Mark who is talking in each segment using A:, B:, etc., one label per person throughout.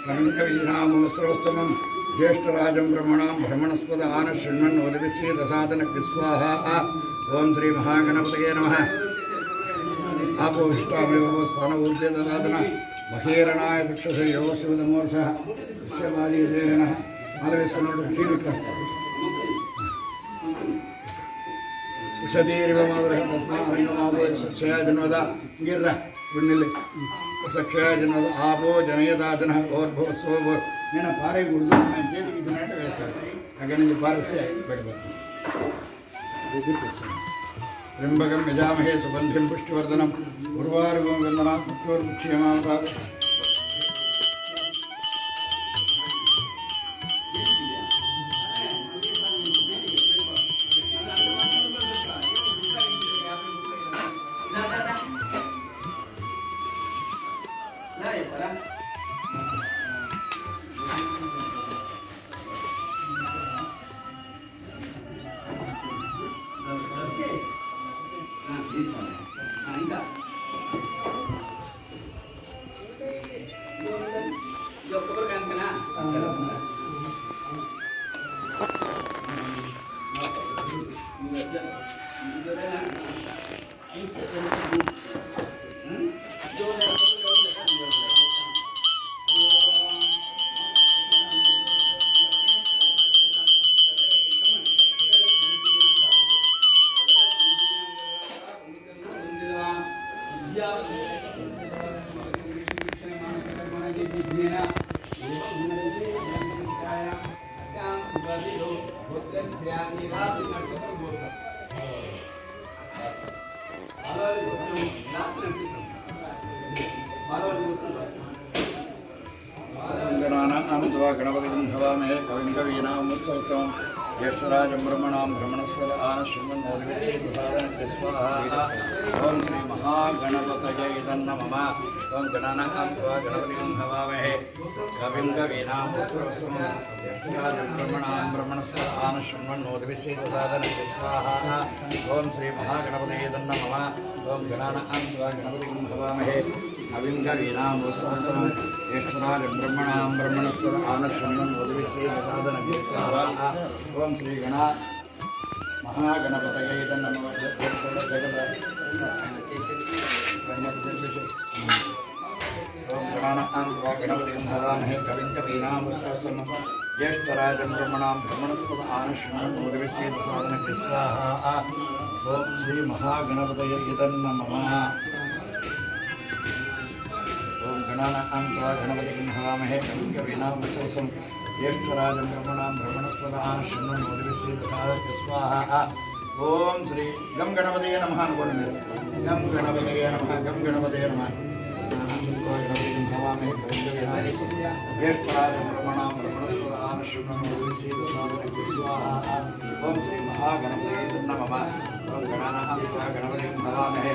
A: कविकवीनामोऽस्रोस्तमं ज्येष्ठराजं ब्रह्मणां ब्रह्मणस्पद आनशृण्वन्नोदिविश्रीदसादनविस्वाहा ओं श्री महागणपतये नमः। आपोष्टामेव स्थानपूर्तिददादन महेरणाय दक्षसे योगशिवदमोर्षः विश्वमालीदेहनः मालवेश्वरनोटु कीलिकर्ता सतीरिवमावृह तस्मारङ्गमावो सक्षया जन्मदा गिर्र गुण्डिल्लि सक्षया जन्मद आपो जनयदादनः ओर्भो सोभो నేను పారే గుర్తు నేను చేతికి ఇచ్చినట్టు వేస్తాడు అక్కడి నుంచి పారేస్తే బయటపడుతుంది త్రింబకం యజామహే సుగంధిం పుష్టివర్ధనం గురువారుగం వందనం పుష్టివర్క్షేమావతారు गणपतिं हवामहे कविं कवीनामुत्सवं ज्येष्ठराजं ब्रह्मणां ब्रह्मणस्पद आनशृण्वन्नोदिविश्रीदसादनस्य स्वाहा ओं श्री महागणपतये नमः। ओं गणानां गणपतिं हवामहे कविं कवीनामुत्सवं ज्येष्ठराजं ब्रह्मणां ब्रह्मणस्पद आनशृण्वन्नोदिविश्रीदसादनस्य स्वाहा ओं श्री महागणपतये नमः। ओं गणानां गणपतिं हवामहे कविं कवीनामुत्सवं ज्येष्ठराजं ब्रह्मणां ब्रह्मणस्पद आनशृण्वन्नोदिविश्रीदसादनस्य स्वाहा ओं श्री गणा महागणपतये नमः। ओं गणानां गणपतिं हवामहे कविं कवीनामुत्सवं ज्येष्ठराजं ब्रह्मणां ब्रह्मणस्पद आनशृण्वन्नोदिविश्रीदसादनस्य स्वाहा ओं श्री महागणपतये नमः। गणानां गणपतिं हवामहे कविं कवीनामुत्सवं ज्येष्ठराजं ब्रह्मणां ब्रह्मणस्पद आनशृण्वन्नोदिविश्रीदसादनस्य स्वाहा ओं श्री गं गणपतये नमः अनुकोंडि गं गणपतये नमः गं गणपतये नमः। गणपतिं हवामहे कविं कवीनामुत्सवं ज्येष्ठराजं ब्रह्मणां ब्रह्मणस्पद आनशृण्वन्नोदिविश्रीदसादनस्य स्वाहा ओं श्री महागणपतये नमः। ओं गणानां गणपतिं हवामहे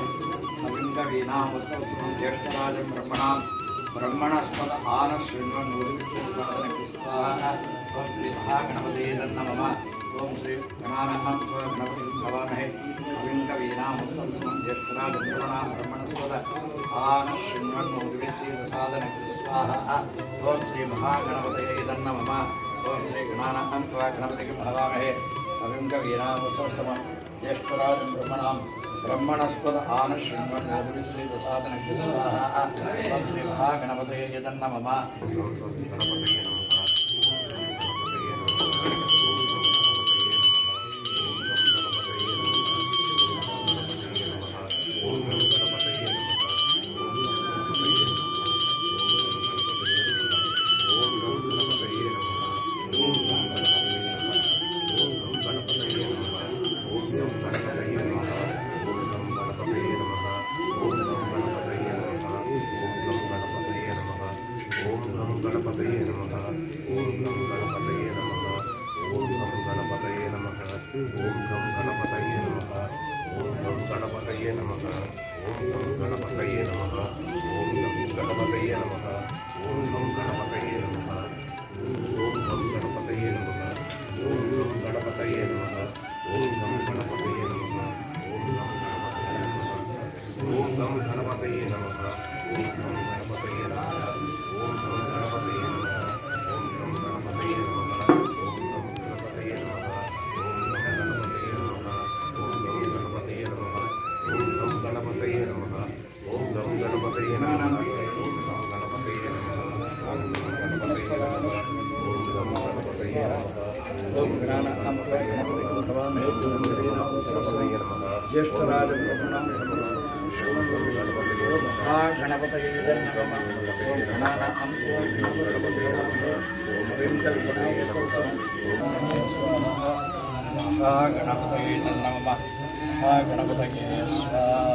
A: कविं कवीनामुत्सवं ज्येष्ठराजं ब्रह्मणां ब्रह्मणस्पद आनशृण्वन्नोदिविश्रीदसादनस्य स्वाहा ओं श्री महागणपतये नमः। ओं श्री गणानां गणपतिं हवामहे कविं कवीनामुत्सवं ज्येष्ठराजं ब्रह्मणां ब्रह्मणस्पद आनशृण्वन्नोदिविश्रीदसादनस्य स्वाहा ओं श्री महागणपतये नमः। ओं श्री गणानां गणपतिं हवामहे कविं कवीनामुत्सवं ज्येष्ठराजं ब्रह्मणां ब्रह्मणस्पद आनशृण्वन्नोदिविश्रीदसादनस्य स्वाहा ओं श्री महागणपतये नमः।
B: गणपतये नमः। ओम गणपतये नमः। ओम गणपतये नमः।
A: ज्येष्ठराज गणपतये नमः गणपतये स्वाहा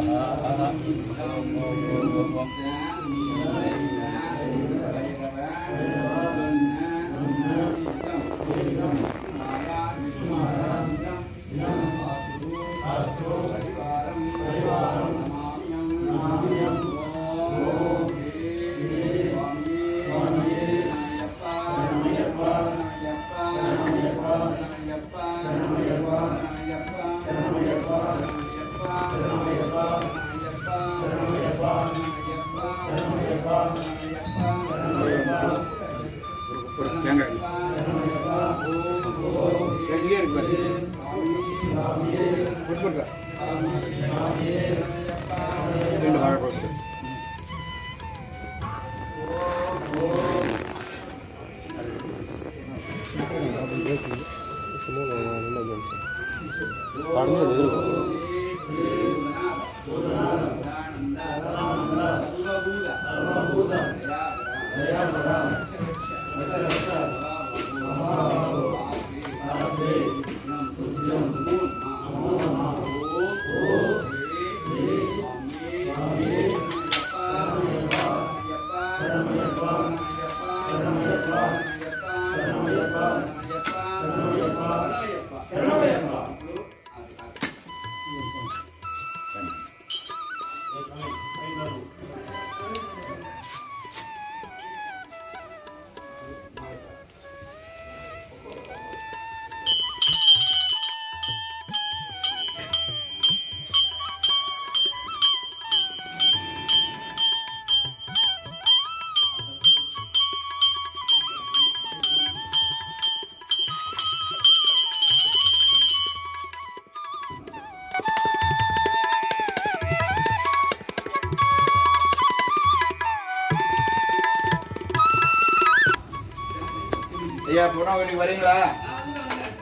A: ஐயா புறவழி வரீங்களா?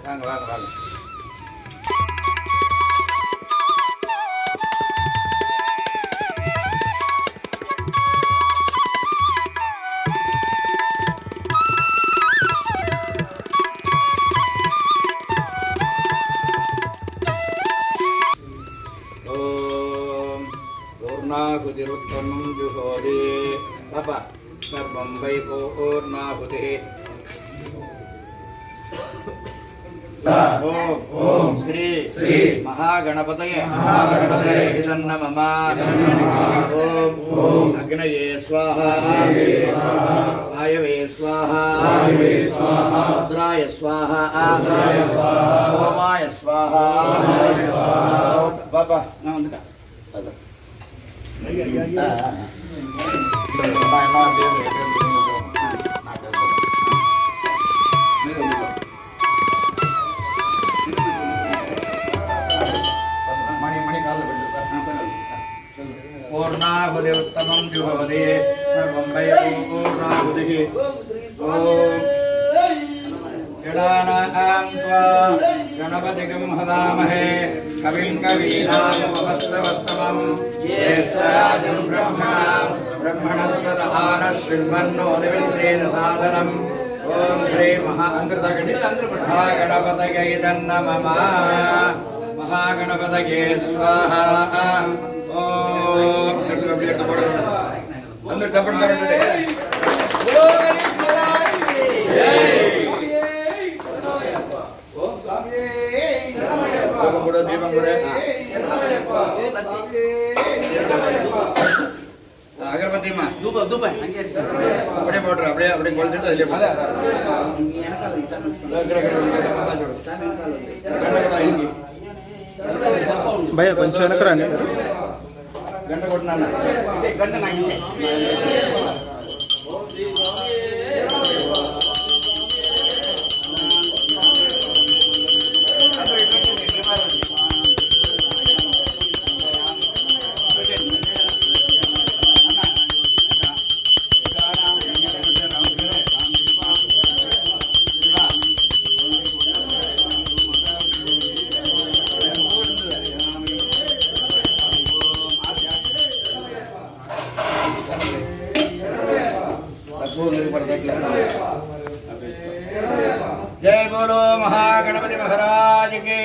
A: வாங்க வாங்க வாங்க. ஓம் பூர்ணாகுதிருத்தமம் ஜுஹோதி பாப்பா சர்வம் வை பூர்ணாகுதி. ओम श्री महागणपतये नमः। ओम अग्नये स्वाहा वायवे स्वाहा रुद्राय स्वाहा सोमाय स्वाहा। बाबा पूर्णाहुतिरुत्तमं जुहोति सर्वं वै पूर्णाहुतिः। ओम गणानां त्वा गणपतिं हवामहे कविं कवीनामुपमस्तवस्तमं ज्येष्ठराजं ब्रह्मणस्पदः शृण्वन्नोदिविश्रेण सादरम्। ओम श्री महागणपतये नमः। महागणपतये स्वाहा। ओम अंदर दबड़ दबड़ दे दीपम अगरबत्ती मा अपने पोटर अपने अपने कोल्ड ड्रिंक ले भैया కొంచెం వెనకరాని గంట కొట్టినా గంట నాకించే महागणपति महाराज के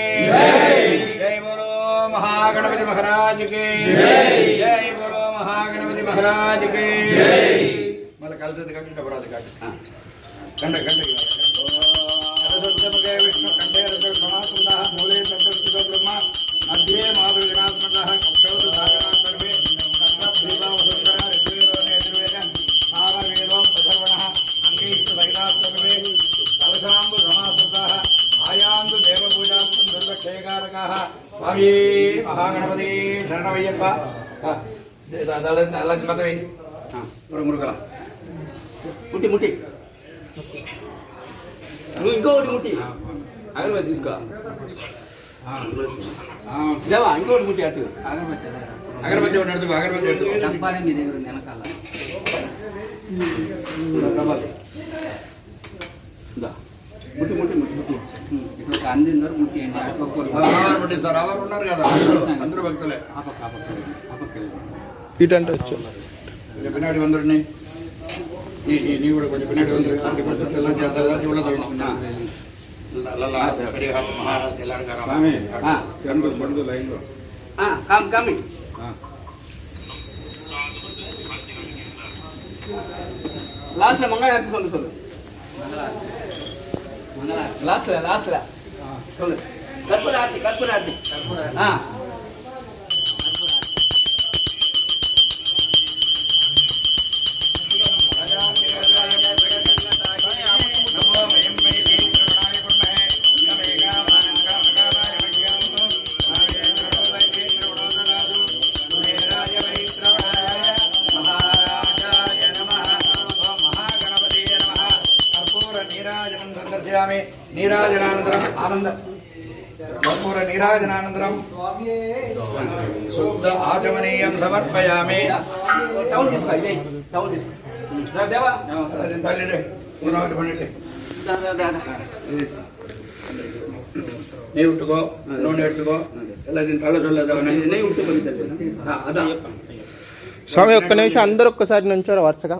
A: जय बोलो महागणपति महाराज के जय बोलो महागणपति महाराज के मतलब कल से दिखा बड़ा दिखा कंडे कंडे विष्णु कंडे समासुतः मूले तत्त्वस्थितो ब्रह्म मध्ये मातृगणात्मकः कक्षौ सागरः सर्वे तत्त्वदेवा वसुन्धरः ऋग्वेदो यजुर्वेदः सामवेदो प्रसर्वणः अंगैश्च सहिताः सर्वे कलशाम्बु समासुतः आयान्तु देवपूजार्थं दुर्लक्षयकारकाः स्वामी महागणपति शरणमय्यप्प अला मतवे मुरुगला
B: ముట్టి ముట్టి నువ్వు ఇంకొకటి ముట్టి అగరబత్తి తీసుకో దేవా ఇంకొకటి ముట్టి అటు
A: అగరబత్తి ఒకటి అడుగు అగరబత్తి అడుగు
B: డబ్బానే మీ దగ్గర వెనకాల ముట్టి ముట్టి ముట్టి ముట్టి ఇప్పుడు అందిన వరకు ముట్టి అండి
A: అటు ముట్టి సార్ ఎవరు ఉన్నారు కదా అందరూ భక్తులే
C: ఇటంటే వచ్చాం
A: పిన్నాడి వందరిని நீ கூட கொஞ்சம் பின்னாடி வந்து எல்லாம் சேர்த்து எல்லாத்தையும் உள்ள தள்ளணும் நல்லா பெரிய மகாராஜ் எல்லாரும்
B: கம்மி லாஸ்ட்ல மங்காயத்து சொல்லு சொல்லு லாஸ்ட்ல சொல்லு கற்பூர ஆர்த்தி
A: నీరాజనానంతరం ఆనంద కర్పూర నీరాజనానంతరం శుద్ధ ఆచమనీయం సమర్పయామి తల్లిడే పండిటే నీ ఉట్టుకో నూనె ఎట్టుకో ఎలా దీని తల్ల చూడలేదా అదా
C: స్వామి ఒక్క నిమిషం అందరూ ఒక్కసారి నుంచోరా వరుసగా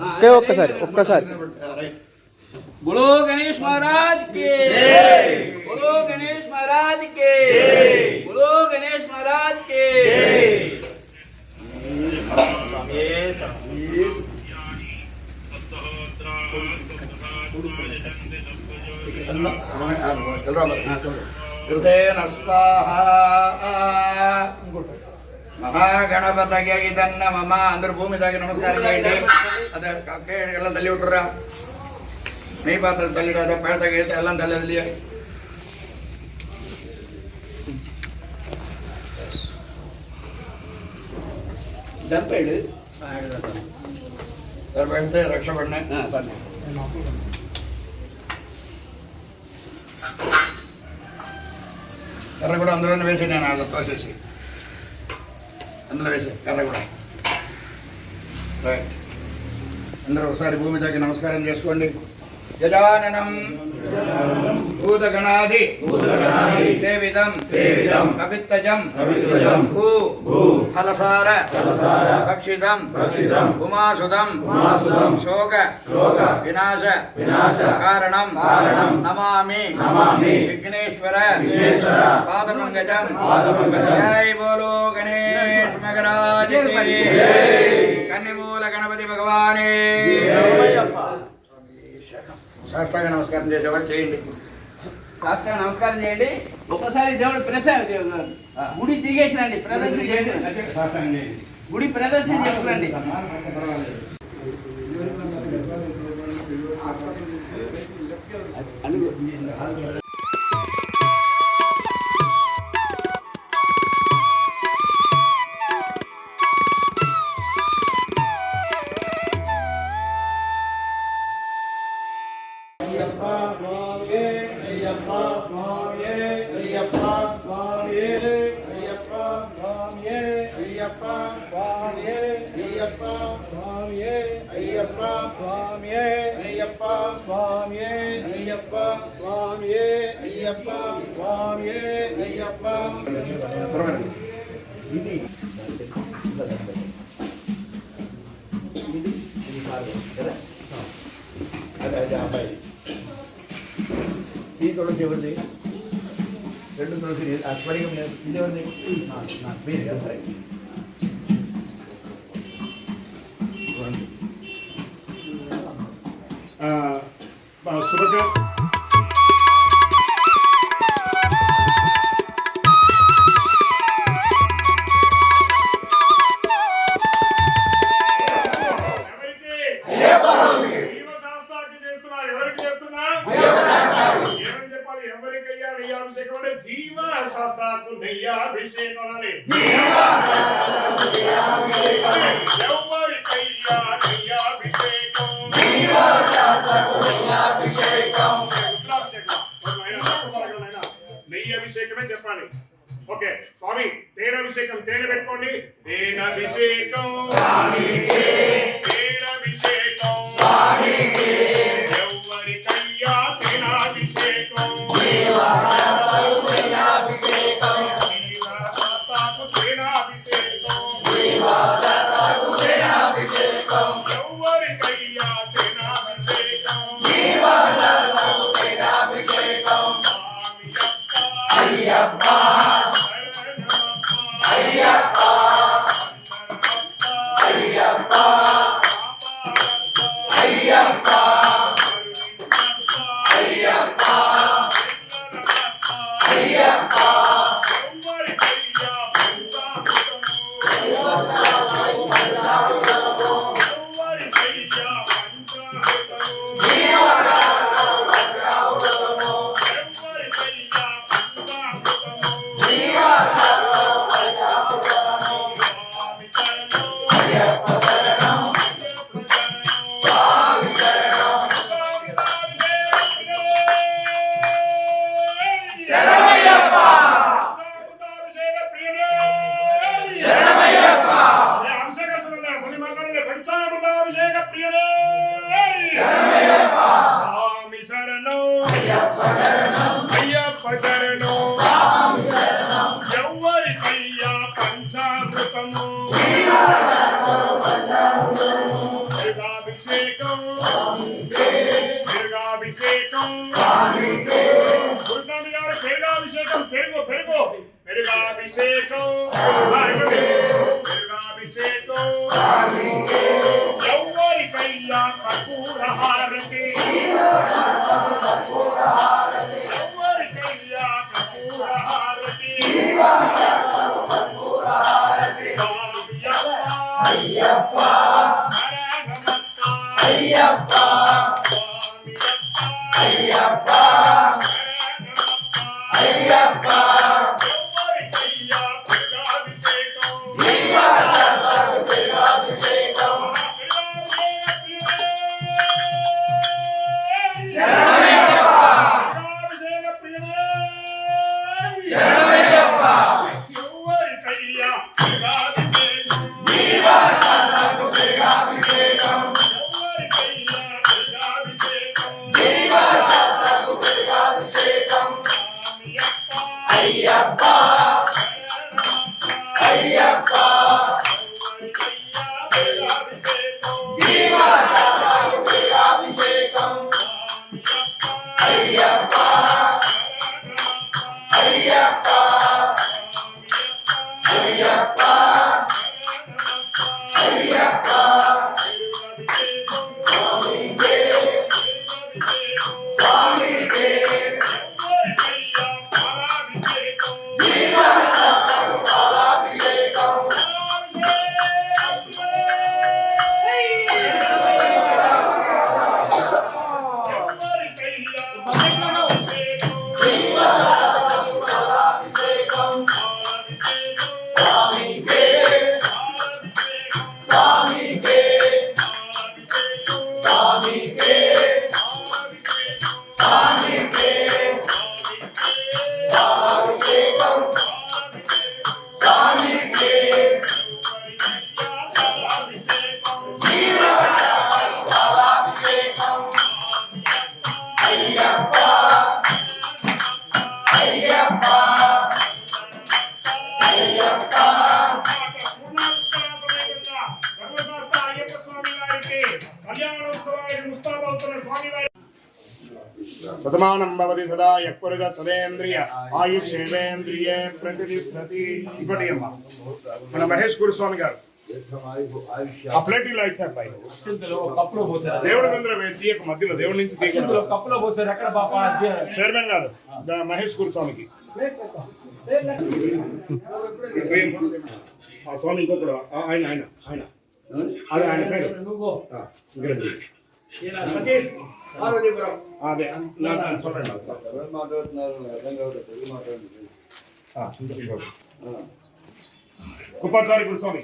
C: ఒక్కసారి
B: बोलो गणेश महाराज के जय बोलो गणेश महाराज के जय बोलो गणेश महाराज के
A: హృదయన స్వాహా మహాగణపతగే ఇదన్న మమ అందరూ భూమి తాగి నమస్కారం చేయండి అదే ಎಲ್ಲ ತಲ್ಲಿ ಬಿಟ್ರ నెయ్యి పాత్రలు తల్లిడాத పేడ తగ్గేస్తే ఎల్లం తల్లి పెడితే రక్ష పడినాయి కర్ర కూడా అందులోనే వేసి నేను వాళ్ళ తోసేసి అందులో వేసి కర్ర కూడా రైట్ అందరూ ఒకసారి భూమి తాకి నమస్కారం చేసుకోండి గజాననం భూతగణాది సేవితం కవిత్తజం భూ ఫలసార భక్షితం ఉమాసుతం శోక వినాశ కారణం నమామి విఘ్నేశ్వర పాదపంకజం జై బోలో గణేష్ మహారాజ్ కి కన్నిమూల గణపతి భగవానే సాష్టాంగ నమస్కారం చేసేవాళ్ళు చేయండి
B: సాష్టాంగ నమస్కారం చేయండి ఒకసారి దేవుడు ప్రదర్శన గుడి తిరిగేసినండి ప్రదర్శన చేసి గుడి ప్రదర్శన చేసుకురండి
A: ఈ తులసి ఎవరిది రెండు తులసి ఆ స్ఫటికం ఇదేవరి మీరు కదా
D: శుభకం జీవ శాస్త్రాకు నెయ్యాభిషేకం నెయ్యి అభిషేకమే చెప్పాలి. ఓకే స్వామి తేనభిషేకం తేనె పెట్టుకోండి. తేనభిషేకం తేనభిషేకం ఎవరికయ్యా తేనాభిషేకం
E: Swami
D: వర్ధమానం భవతి సదా యఃపురుష తదేంద్రియ ఆయుష్యేంద్రియే ప్రతిష్టతి. ఇంకోటి అమ్మా మన మహేష్ గురుస్వామి గారు ఆ ప్లేట్ ఇలా ఇచ్చారు పైన
E: కప్పులో పోసారు
D: దేవుడి ముందర తీయక మధ్యలో దేవుడి నుంచి తీయక
E: కప్పులో పోసారు ఎక్కడ పాప
D: చైర్మన్ గారు మహేష్ గురుస్వామికి ఆ స్వామి ఇంకొకడు ఆయన ఆయన ఆయన అదే ఆయన పేరు
A: సతీష్ పార్వతీపురం.
D: అదే చూడండి కుప్పాచారి గురుస్వామి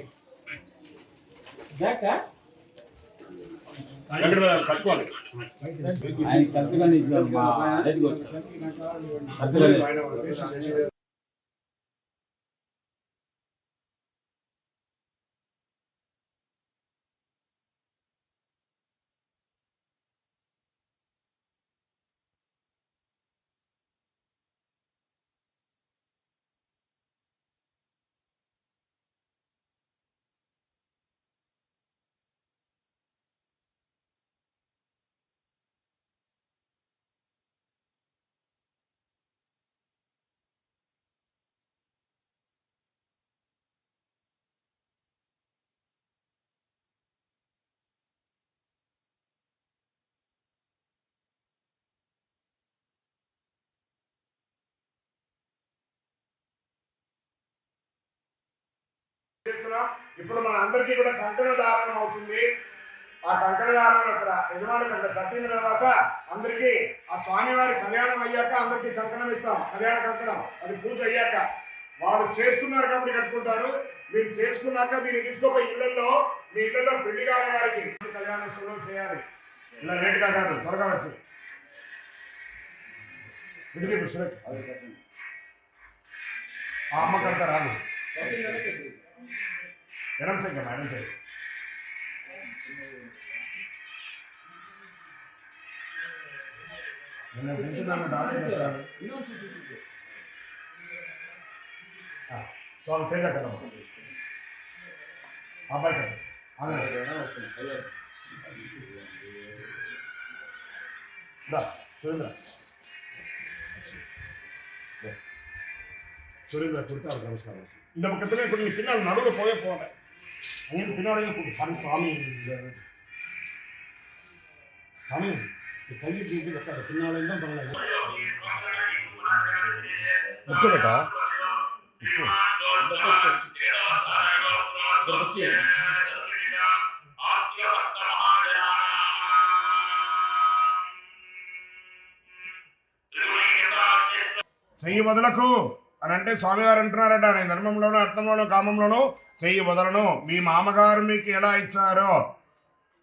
D: కట్టుకోవాలి ఇప్పుడు మన అందరికీ కూడా కంకణ ధారణం అవుతుంది. ఆ కంకణ ధారణం ఇక్కడ యజమాని కట్టిన తర్వాత అందరికీ ఆ స్వామివారి కళ్యాణం అయ్యాక అందరికీ కంకణం ఇస్తాం. కళ్యాణ కంకణం అది పూజ అయ్యాక వాళ్ళు చేస్తున్నారు కాబట్టి కట్టుకుంటారు. మీరు చేసుకున్నాక దీన్ని తీసుకోపోయి ఇళ్లలో మీ ఇళ్లలో పెళ్లి కాని వారికి కళ్యాణోత్సవం చేయాలి. ఇలా లేట్గా కాదు, త్వరగా వచ్చి ఆ అమ్మ కడతా రాదు ఎడం సైడ్ ఎడం సైడ్ చాలా తేజ కదా అబ్బాయి కదా సురేంద్ర కుడతారు నమస్కారం. இந்த பக்கத்துல இப்ப நீங்க பின்னால் நடுவில் போவே போங்க. அங்கே பின்னாடியும் சாமி சாமி சாமி கையை தூக்கி வைக்காது பின்னாலே தான் பண்ணலாம். முக்கடா చెయ్యి వదలకు అని అంటే స్వామివారు అంటున్నారట, నేను ధర్మంలోనూ అర్థంలోనూ కామంలోనూ చెయ్యి వదలను. మీ మామగారు మీకు ఎలా ఇచ్చారో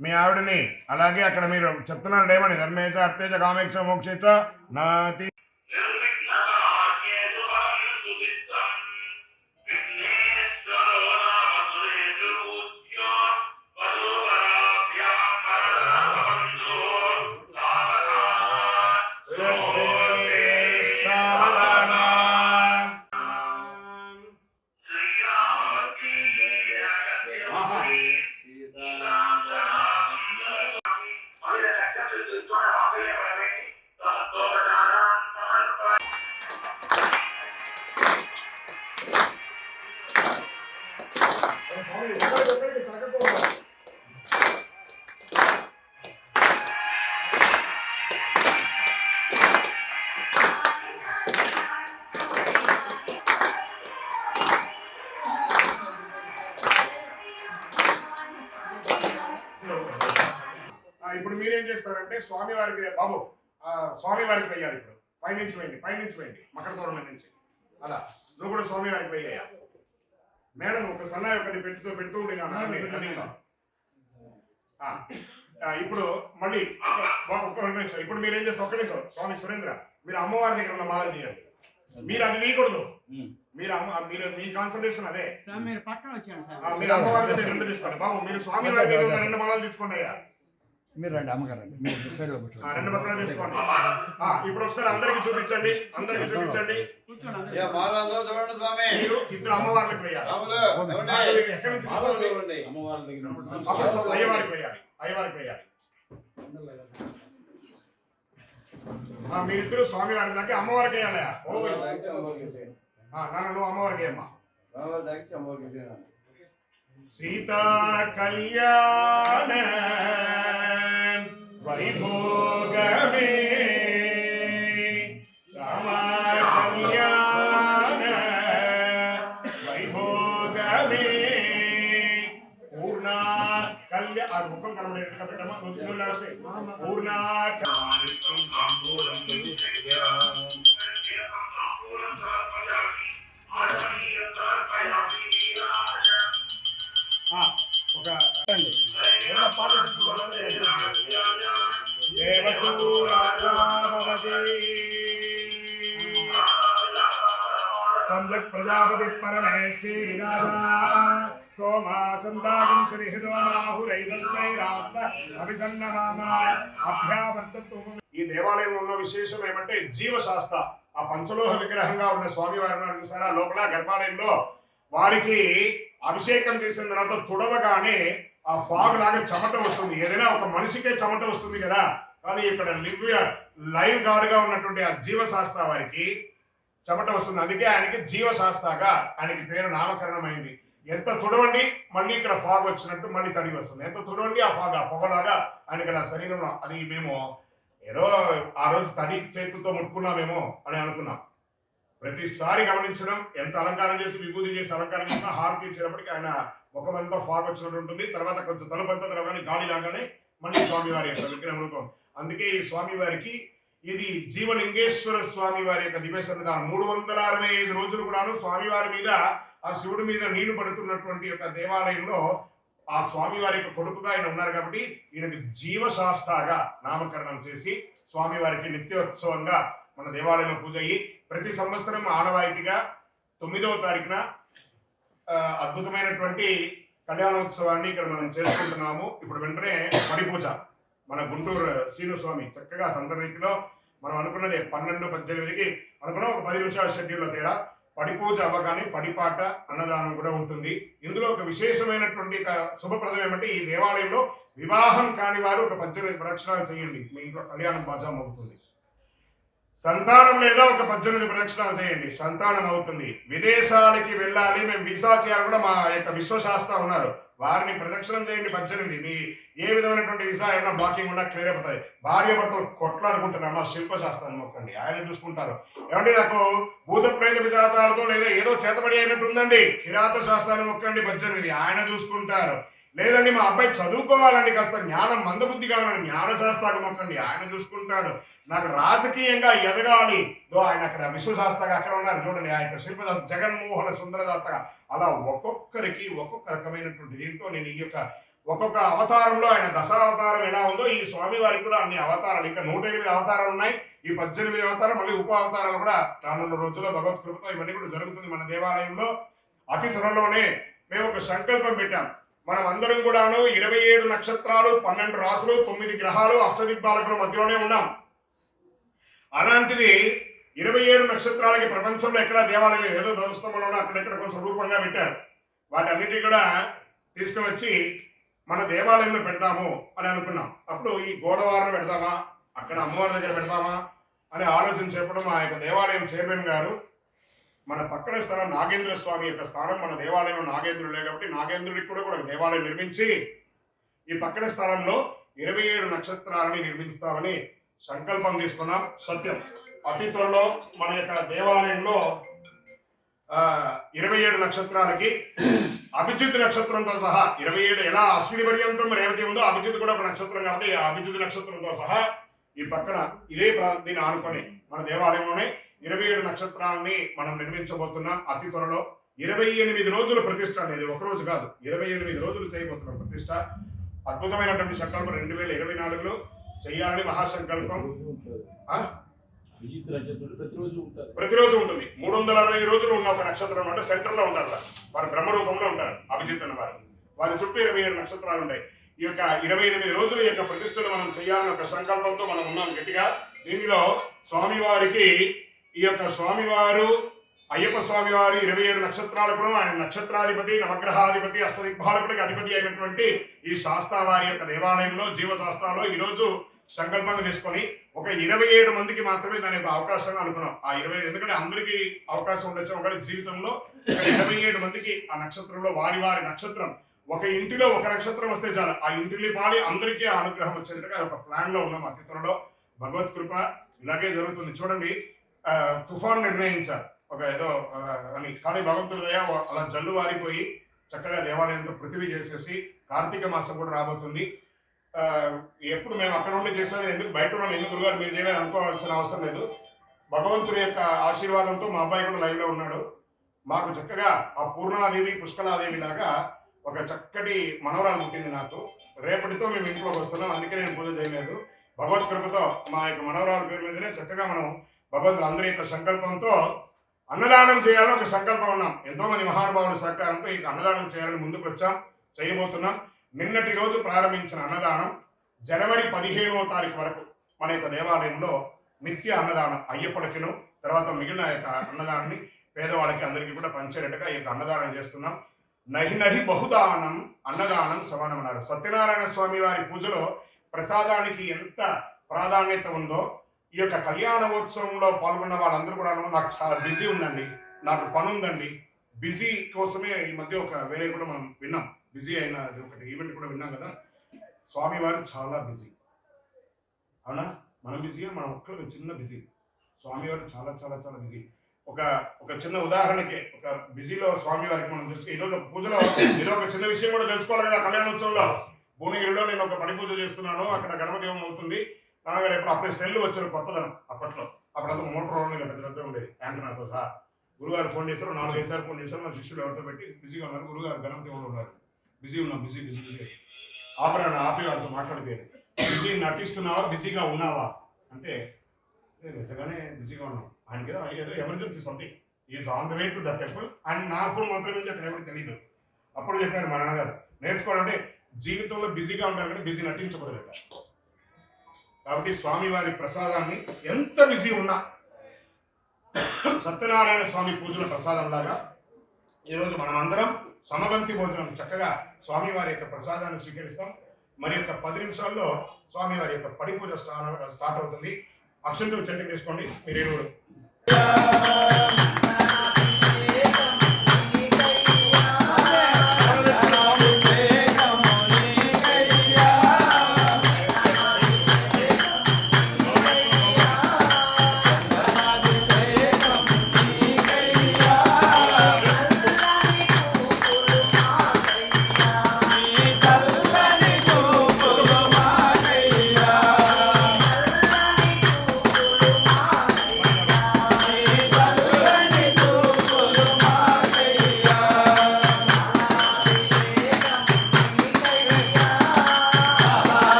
D: మీ ఆవిడని అలాగే అక్కడ మీరు చెప్తున్నారు ఏమని ధర్మేచ అర్థేచ కామేక్ష మోక్షేచ నాతి ఇప్పుడు మీరేం చేస్తారంటే స్వామివారికి బాబు స్వామివారికి వెయ్యాలి. ఇప్పుడు పైనుంచి వేయండి మకర తోరణం నుంచి అలా నువ్వు కూడా స్వామివారికి వెయ్యా. మేడం ఒక సన్నాయి ఒకటి పెడుతూ ఉంది ఇప్పుడు మళ్ళీ ఇప్పుడు మీరేం చేస్తారు ఒక్క నిమిషం. స్వామి సురేంద్ర మీరు అమ్మవారి దగ్గర ఉన్న మాల తీయండి. మీరు అది తీయకూడదు. మీరు మీ కాన్సన్ట్రేషన్ అదే. మీరు అమ్మవారి దగ్గర రెండు తీసుకోండి బాబు. మీరు స్వామివారి దగ్గర రెండు మాలలు తీసుకోండి అయ్యా.
A: మీరు రండి అమ్మగారండి
D: రెండు పక్కన తీసుకోండి. ఇప్పుడు ఒకసారి అందరికి చూపించండి. మీరు ఇద్దరు అమ్మవారికి వేయాలి. ఎక్కడి నుంచి అయ్యవారికి వేయాలి. మీరిద్దరు స్వామి వారి దాకా అమ్మవారికి వేయాలి. నాన్న నువ్వు అమ్మవారికి అమ్మా. సీతా కళ్యాణ వైభోగమే రామ కళ్యాణ వైభోగమే పూర్ణ కళ్యాణ ఆ ముఖం కనబడేటమ్మా పూర్ణ ఒక పాట ప్రజాపతి పరమేష్టి విరాజా సోమా చందాగం శ్రీహితోమాహురైదస్మై రాస్త అభిసన్నమామ అభ్యావర్తత్వం. ఈ దేవాలయంలో ఉన్న విశేషం ఏమంటే జీవశాస్త్ర ఆ పంచలోహ విగ్రహంగా ఉన్న స్వామి వారిని చూసారా లోపల గర్భాలయంలో వారికి అభిషేకం చేసిన తర్వాత తుడవగానే ఆ ఫాగ్ లాగా చెమట వస్తుంది. ఏదైనా ఒక మనిషికే చెమట వస్తుంది కదా, కానీ ఇక్కడ లైవ్ గార్డ్ గా ఉన్నటువంటి ఆ జీవశాస్త్ర వారికి చెమట వస్తుంది. అందుకే ఆయనకి జీవశాస్త్రగా ఆయనకి పేరు నామకరణమైంది. ఎంత తుడవండి మళ్ళీ ఇక్కడ ఫాగ్ వచ్చినట్టు మళ్ళీ తడిగి వస్తుంది. ఎంత తుడవండి ఆ ఫాగ్ ఆ పొగలాగా ఆయనకి అలా శరీరంలో అది మేము ఏదో ఆ రోజు తడి చేతితో ముట్టుకున్నామేమో అని అనుకున్నాం. ప్రతిసారి గమనించడం ఎంత అలంకారం చేసి విభూతి చేసి అలంకారం చేసినా హారతి ఇచ్చేటప్పటికి ఆయన ముఖమంతా ఫాగ్ వచ్చినట్టు ఉంటుంది. తర్వాత కొంచెం తలుపంతా తెరవగానే గాలి రాగానే మళ్ళీ స్వామివారి యొక్క విగ్రహం రూపం. అందుకే ఈ స్వామివారికి ఇది జీవలింగేశ్వర స్వామి వారి యొక్క దివ్య సన్నిధానం. 365 రోజులు కూడాను స్వామివారి మీద ఆ శివుడి మీద నీళ్లు పడుతున్నటువంటి యొక్క దేవాలయంలో ఆ స్వామివారి యొక్క కొడుకుగా ఆయన ఉన్నారు కాబట్టి ఈయనకి జీవశాస్త్రగా నామకరణం చేసి స్వామివారికి నిత్యోత్సవంగా మన దేవాలయంలో పూజ అయ్యి ప్రతి సంవత్సరం ఆనవాయితీగా 9వ తారీఖున అద్భుతమైనటువంటి కళ్యాణోత్సవాన్ని ఇక్కడ మనం చేసుకుంటున్నాము. ఇప్పుడు వెంటనే పడి పూజ మన గుంటూరు శ్రీను స్వామి చక్కగా తంత్రరీతిలో మనం అనుకున్నది 12-18కి అనుకున్నాం. ఒక 10 నిమిషాల షెడ్యూల్లో తేడా పడి పూజ అవ్వగానే పడిపాట అన్నదానం కూడా ఉంటుంది. ఇందులో ఒక విశేషమైనటువంటి శుభప్రదం ఏమంటే ఈ దేవాలయంలో వివాహం కాని వారు ఒక 18 ప్రదక్షిణాలు చేయండి, మీ ఇంట్లో కళ్యాణం బాజా అవుతుంది. సంతానం లేదా ఒక 18 ప్రదక్షిణాలు చేయండి, సంతానం అవుతుంది. విదేశాలకి వెళ్ళాలి, మేము వీసా చేయాలి కూడా మా యొక్క విశ్వశాస్త్ర ఉన్నారు, వారిని ప్రదక్షిణం చేయండి 18. మీ ఏ విధమైనటువంటి వీసా ఏమైనా బ్లాకింగ్ ఉన్నా క్లియర్ అయిపోతుంది. భార్య భర్తలు కొట్లాడుకుంటున్నామా శిల్పశాస్త్రాన్ని మొక్కండి, ఆయన చూసుకుంటారు. ఏమంటే నాకు భూత ప్రేత విజాతాలతో లేదా ఏదో చేతబడి అయినట్టు ఉందండి, కిరాత శాస్త్రాన్ని మొక్కండి 18, ఆయన చూసుకుంటారు. లేదండి మా అబ్బాయి చదువుకోవాలండి, కాస్త జ్ఞానం మందబుద్ధి కావాలండి, జ్ఞానశాస్త్రాన్ని మొక్కండి, ఆయన చూసుకుంటాడు. నాకు రాజకీయంగా ఎదగాలి, ఆయన అక్కడ విశ్వశాస్త్రగా అక్కడ ఉన్నారు చూడండి, ఆ యొక్క శిల్పశాస్త్ర జగన్మోహన సుందర శాస్త్రగా. అలా ఒక్కొక్కరికి ఒక్కొక్క రకమైనటువంటి దీంతో నేను ఈ యొక్క ఒక్కొక్క అవతారంలో ఆయన దశావతారం ఎలా ఉందో ఈ స్వామి వారికి కూడా అన్ని అవతారాలు, ఇంకా 108 అవతారాలు ఉన్నాయి. ఈ 18 అవతారం మళ్ళీ ఉప అవతారాలు కూడా రానున్న రోజుల్లో భగవత్ కృపతో ఇవన్నీ కూడా జరుగుతుంది మన దేవాలయంలో. అతి త్వరలోనే మేము ఒక సంకల్పం పెట్టాం. మనం అందరం కూడాను 27 నక్షత్రాలు, 12 రాసులు, 9 గ్రహాలు, అష్టదిక్పాలకుల మధ్యలోనే ఉన్నాం. అలాంటిది 27 నక్షత్రాలకి ప్రపంచంలో ఎక్కడ దేవాలయం ఏదో ధ్వజస్తంభంలో అక్కడెక్కడ కొంచెం రూపంగా పెట్టారు. వాటన్నిటి కూడా తీసుకువచ్చి మన దేవాలయంలో పెడదాము అని అనుకున్నాం. అప్పుడు ఈ గోడవారం పెడదామా, అక్కడ అమ్మవారి దగ్గర పెడదామా అని ఆలోచన చెప్పడం మా యొక్క దేవాలయం చైర్మన్ గారు మన పక్కన స్థలం నాగేంద్ర స్వామి యొక్క స్థానం, మన దేవాలయంలో నాగేంద్రుడే కాబట్టి నాగేంద్రుడికి కూడా దేవాలయం నిర్మించి ఈ పక్కన స్థలంలో 27 నక్షత్రాలని నిర్మిస్తామని సంకల్పం తీసుకున్నాం. సత్యం అతి త్వరలో మన యొక్క దేవాలయంలో 27 నక్షత్రాలకి అభిజిత్ నక్షత్రంతో సహా 27 ఎలా అశ్విని పర్యంతం రేవతి ఉందో అభిజిత్ కూడా ఒక నక్షత్రం కాబట్టి ఆ అభిజిత్ నక్షత్రంతో సహా ఈ పక్కన ఇదే దీన్ని ఆనుకొని మన దేవాలయంలోనే 27 నక్షత్రాలని మనం నిర్మించబోతున్నాం. అతి త్వరలో 28 రోజుల ప్రతిష్ట అనేది ఒక రోజు కాదు, 28 రోజులు చేయబోతున్నాం ప్రతిష్ట. అద్భుతమైనటువంటి సంకల్పం 2024లో చేయాలని మహాసంకల్పం. ప్రతిరోజు ఉంటుంది. 360 రోజులు ఉన్న ఒక నక్షత్రం అంటే సెంటర్ లో ఉంటారు, వారు బ్రహ్మరూపంలో ఉంటారు. అభిజిత్ అన్న వారి చుట్టూ 27 నక్షత్రాలు ఉంటాయి. ఈ యొక్క 28 రోజుల యొక్క ప్రతిష్టను మనం చేయాలని ఒక సంకల్పంతో మనం ఉన్నాం గట్టిగా. దీనిలో స్వామివారికి ఈ యొక్క స్వామివారు అయ్యప్ప స్వామివారి 27 నక్షత్రాలకు ఆయన నక్షత్రాధిపతి, నవగ్రహాధిపతి, అష్టదిగ్బాలకుడికి అధిపతి అయినటువంటి ఈ శాస్త్ర వారి యొక్క దేవాలయంలో జీవశాస్త్రాలో ఈరోజు సంకల్పంగా తీసుకొని ఒక 27 మందికి మాత్రమే దాని యొక్క అవకాశంగా అనుకున్నాం. ఆ 27 ఎందుకంటే అందరికీ అవకాశం ఉండొచ్చు. ఒకటి జీవితంలో 27 మందికి ఆ నక్షత్రంలో వారి వారి నక్షత్రం, ఒక ఇంటిలో ఒక నక్షత్రం వస్తే చాలు, ఆ ఇంటిని పాలి అందరికీ ఆ అనుగ్రహం వచ్చేటట్టుగా అది ఒక ప్లాన్ లో ఉన్నాం. అతి త్వరలో భగవత్ కృప ఇలాగే జరుగుతుంది. చూడండి, తుఫాన్ నిర్ణయించారు ఒక ఏదో అని, కానీ భగవంతుడి దయ అలా జల్లు వారిపోయి చక్కగా దేవాలయంతో పృథివీ చేసేసి కార్తీక మాసం కూడా రాబోతుంది. ఎప్పుడు మేము అక్కడ ఉండి చేసేది ఎందుకు బయట ఉన్నాం, ఎందుకు గురుగారు మీరు చేయలేదు అనుకోవాల్సిన అవసరం లేదు. భగవంతుడి యొక్క ఆశీర్వాదంతో మా అబ్బాయి కూడా లైవ్లో ఉన్నాడు. మాకు చక్కగా ఆ పూర్ణాదేవి పుష్కలాదేవి లాగా ఒక చక్కటి మనవరాలు పుట్టింది నాకు. రేపటితో మేము ఇంట్లోకి వస్తున్నాం, అందుకే నేను పూజ చేయలేదు. భగవత్ కృపతో మా యొక్క మనవరాల పేరు మీదనే చక్కగా మనం భగవంతుడు అందరి యొక్క సంకల్పంతో అన్నదానం చేయాలని ఒక సంకల్పం ఉన్నాం. ఎంతో మంది మహానుభావుల సహకారంతో ఈ అన్నదానం చేయాలని ముందుకు వచ్చాం, చేయబోతున్నాం. నిన్నటి రోజు ప్రారంభించిన అన్నదానం జనవరి 15వ తారీఖు వరకు మన యొక్క దేవాలయంలో నిత్య అన్నదానం అయ్యప్పలకిను, తర్వాత మిగిలిన యొక్క అన్నదానాన్ని పేదవాళ్ళకి అందరికీ కూడా పంచేటట్టుగా ఈ యొక్క అన్నదానం చేస్తున్నాం. నహి నహి బహుదానం అన్నదానం సమానం అన్నారు. సత్యనారాయణ స్వామి వారి పూజలో ప్రసాదానికి ఎంత ప్రాధాన్యత ఉందో, ఈ యొక్క కళ్యాణోత్సవంలో పాల్గొన్న వాళ్ళందరూ కూడా నాకు చాలా బిజీ ఉందండి, నాకు పని ఉందండి, బిజీ కోసమే ఈ మధ్య ఒక వేరే కూడా మనం విన్నాం, బిజీ అయిన ఒకటి ఈవెంట్ కూడా విన్నాం కదా. స్వామివారు చాలా బిజీ, అవునా? మనం బిజీగా మనం ఒక్క చిన్న బిజీ, స్వామివారు చాలా చాలా చాలా బిజీ. ఒక చిన్న ఉదాహరణకి ఒక బిజీలో స్వామివారికి మనం తెలుసు. ఈరోజు పూజలో ఏదో ఒక చిన్న విషయం కూడా తెలుసుకోవాలి కదా. కళ్యాణోత్సవంలో భువనగిరిలో నేను ఒక పడి పూజ చేస్తున్నాను, అక్కడ గణపతి హోమం అవుతుంది. నాన్నగారు ఎప్పుడు అప్పుడే సెల్లు వచ్చారు కొత్తదనం అప్పట్లో, అప్పుడంతా మోటార్ పెద్ద ఉండేది యాంటనాతో సహా. గురుగారు ఫోన్ చేశారు, 4-5 సార్లు ఫోన్ చేశారు. మా శిష్యులు ఎవరితో పెట్టి బిజీగా ఉన్నారు, గురుగారు గణపతి హోమం ఉన్నారు, బిజీ ఉన్నాం, బిజీ బిజీ బిజీ ఆపరాను ఆపి వారితో మాట్లాడిపోయారు. బిజీ నటిస్తున్నావా బిజీగా ఉన్నావా అంటే నిజంగానే బిజీగా ఉన్నాం. ఆయనకి ఏదో emergency something is on the way to the temple and నా ఫోన్ మాత్రం నుంచి అక్కడ ఎవరికి తెలియదు. అప్పుడు చెప్పారు మా నాన్నగారు, నేర్చుకోవాలంటే జీవితంలో బిజీగా ఉంటారు కానీ బిజీ నటించకూడదు. కాబట్టి స్వామివారి ప్రసాదాన్ని ఎంత బిజీ ఉన్నా సత్యనారాయణ స్వామి పూజల ప్రసాదం లాగా ఈరోజు మనం అందరం సమబంతి భోజనం చక్కగా స్వామివారి యొక్క ప్రసాదాన్ని స్వీకరిస్తాం. మరి యొక్క 10 నిమిషాల్లో స్వామివారి యొక్క పడి పూజ స్టార్ట్ అవుతుంది. అక్షంతలు చెట్టు తీసుకోండి మీరు.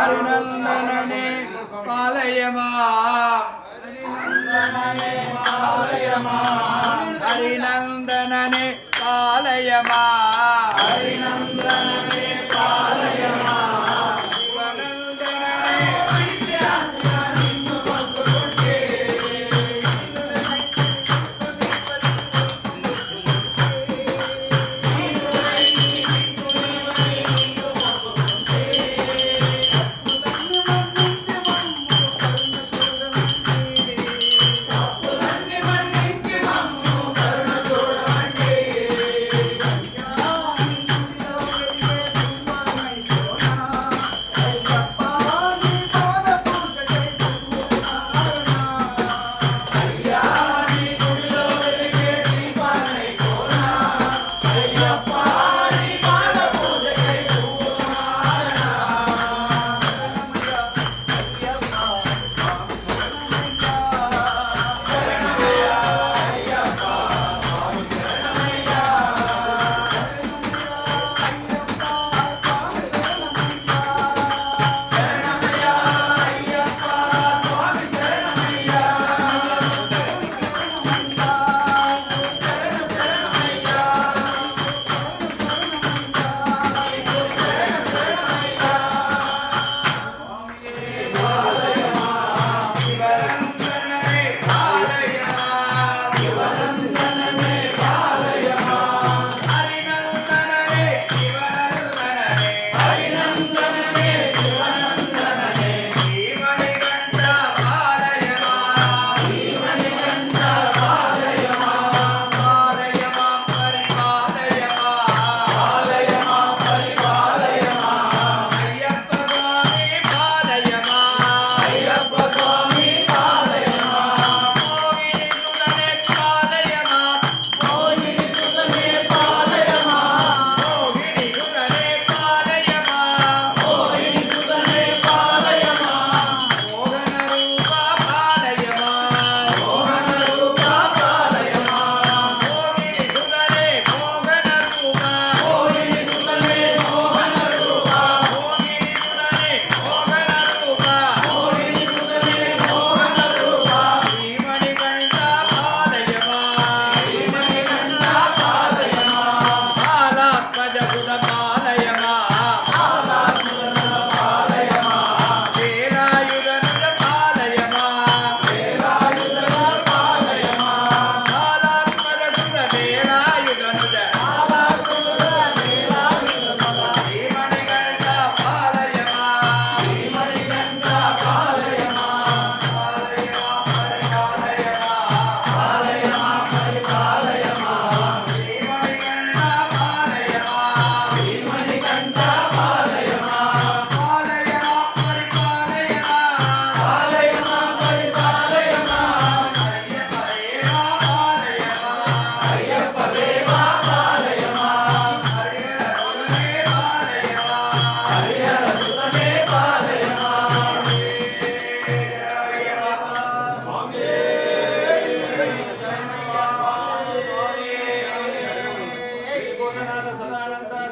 A: హరినందననే పాలయమా హరినందననే పాలయమా హరినందననే పాలయమా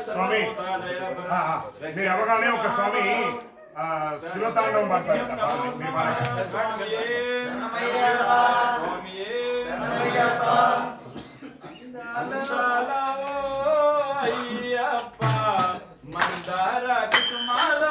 D: స్వామి మీరు ఎవగానే ఒక స్వామి శివతాండవం పడతారు
E: అయ్యప్ప మందార కుసుమాల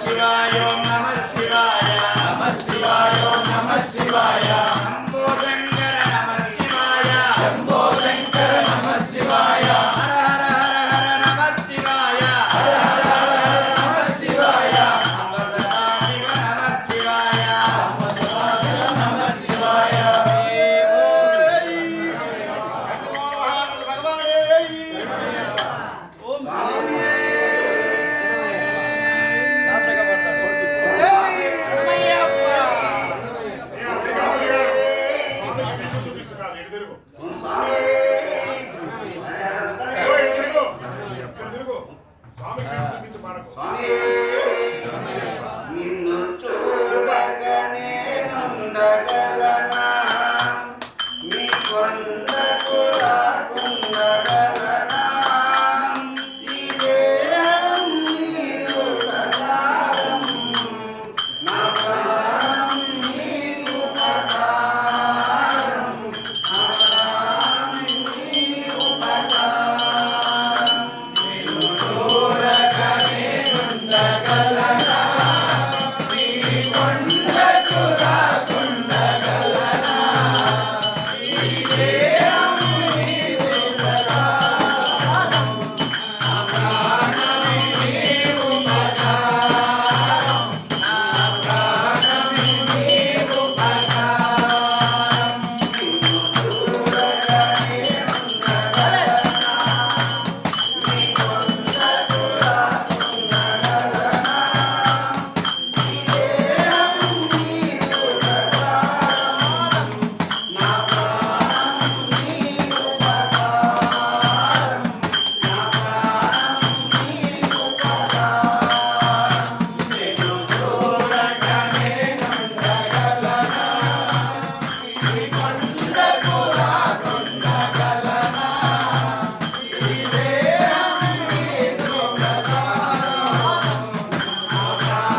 A: శివాయ ఓం నమః శివాయ నమః శివాయ ఓం నమః శివాయ శంభో శంకర నమః శివాయ శంభో శంకర నమః శివాయ హర హర హర హర నమః శివాయ హర హర హర హర నమః శివాయ సంవత్సరాధిక నమః శివాయ సంవత్సరాధిక నమః శివాయ
E: ఓం స్వామి
A: నిన్ను చూడగనే ఉండగలనా నీ కొండకు రాకుండగలనా ఈ దేహం నీరు ప్రసాదం నా ప్రాణం నీకు ప్రసాదం నా ప్రాణం నీకు ప్రసాదం నిన్ను చూడగనే ఉండగలనా నీ కొండకు రాకుండగలనా ఈ దేహం నీరు ప్రసాదం నా ప్రాణం నీకు ప్రసాదం నా ప్రాణం నీకు ప్రసాదం నిన్ను చూడగనే ఉండగలనా నీ కొండకు రాకుండగలనా ఈ దేహం నీరు ప్రసాదం నా ప్రాణం నీకు ప్రసాదం నా ప్రాణం నీకు ప్రసాదం నిన్ను చూడగనే ఉండగలనా ఈ కొండకు రాకుండగలనా ఈ దేహం నీకు ప్రసాదం నా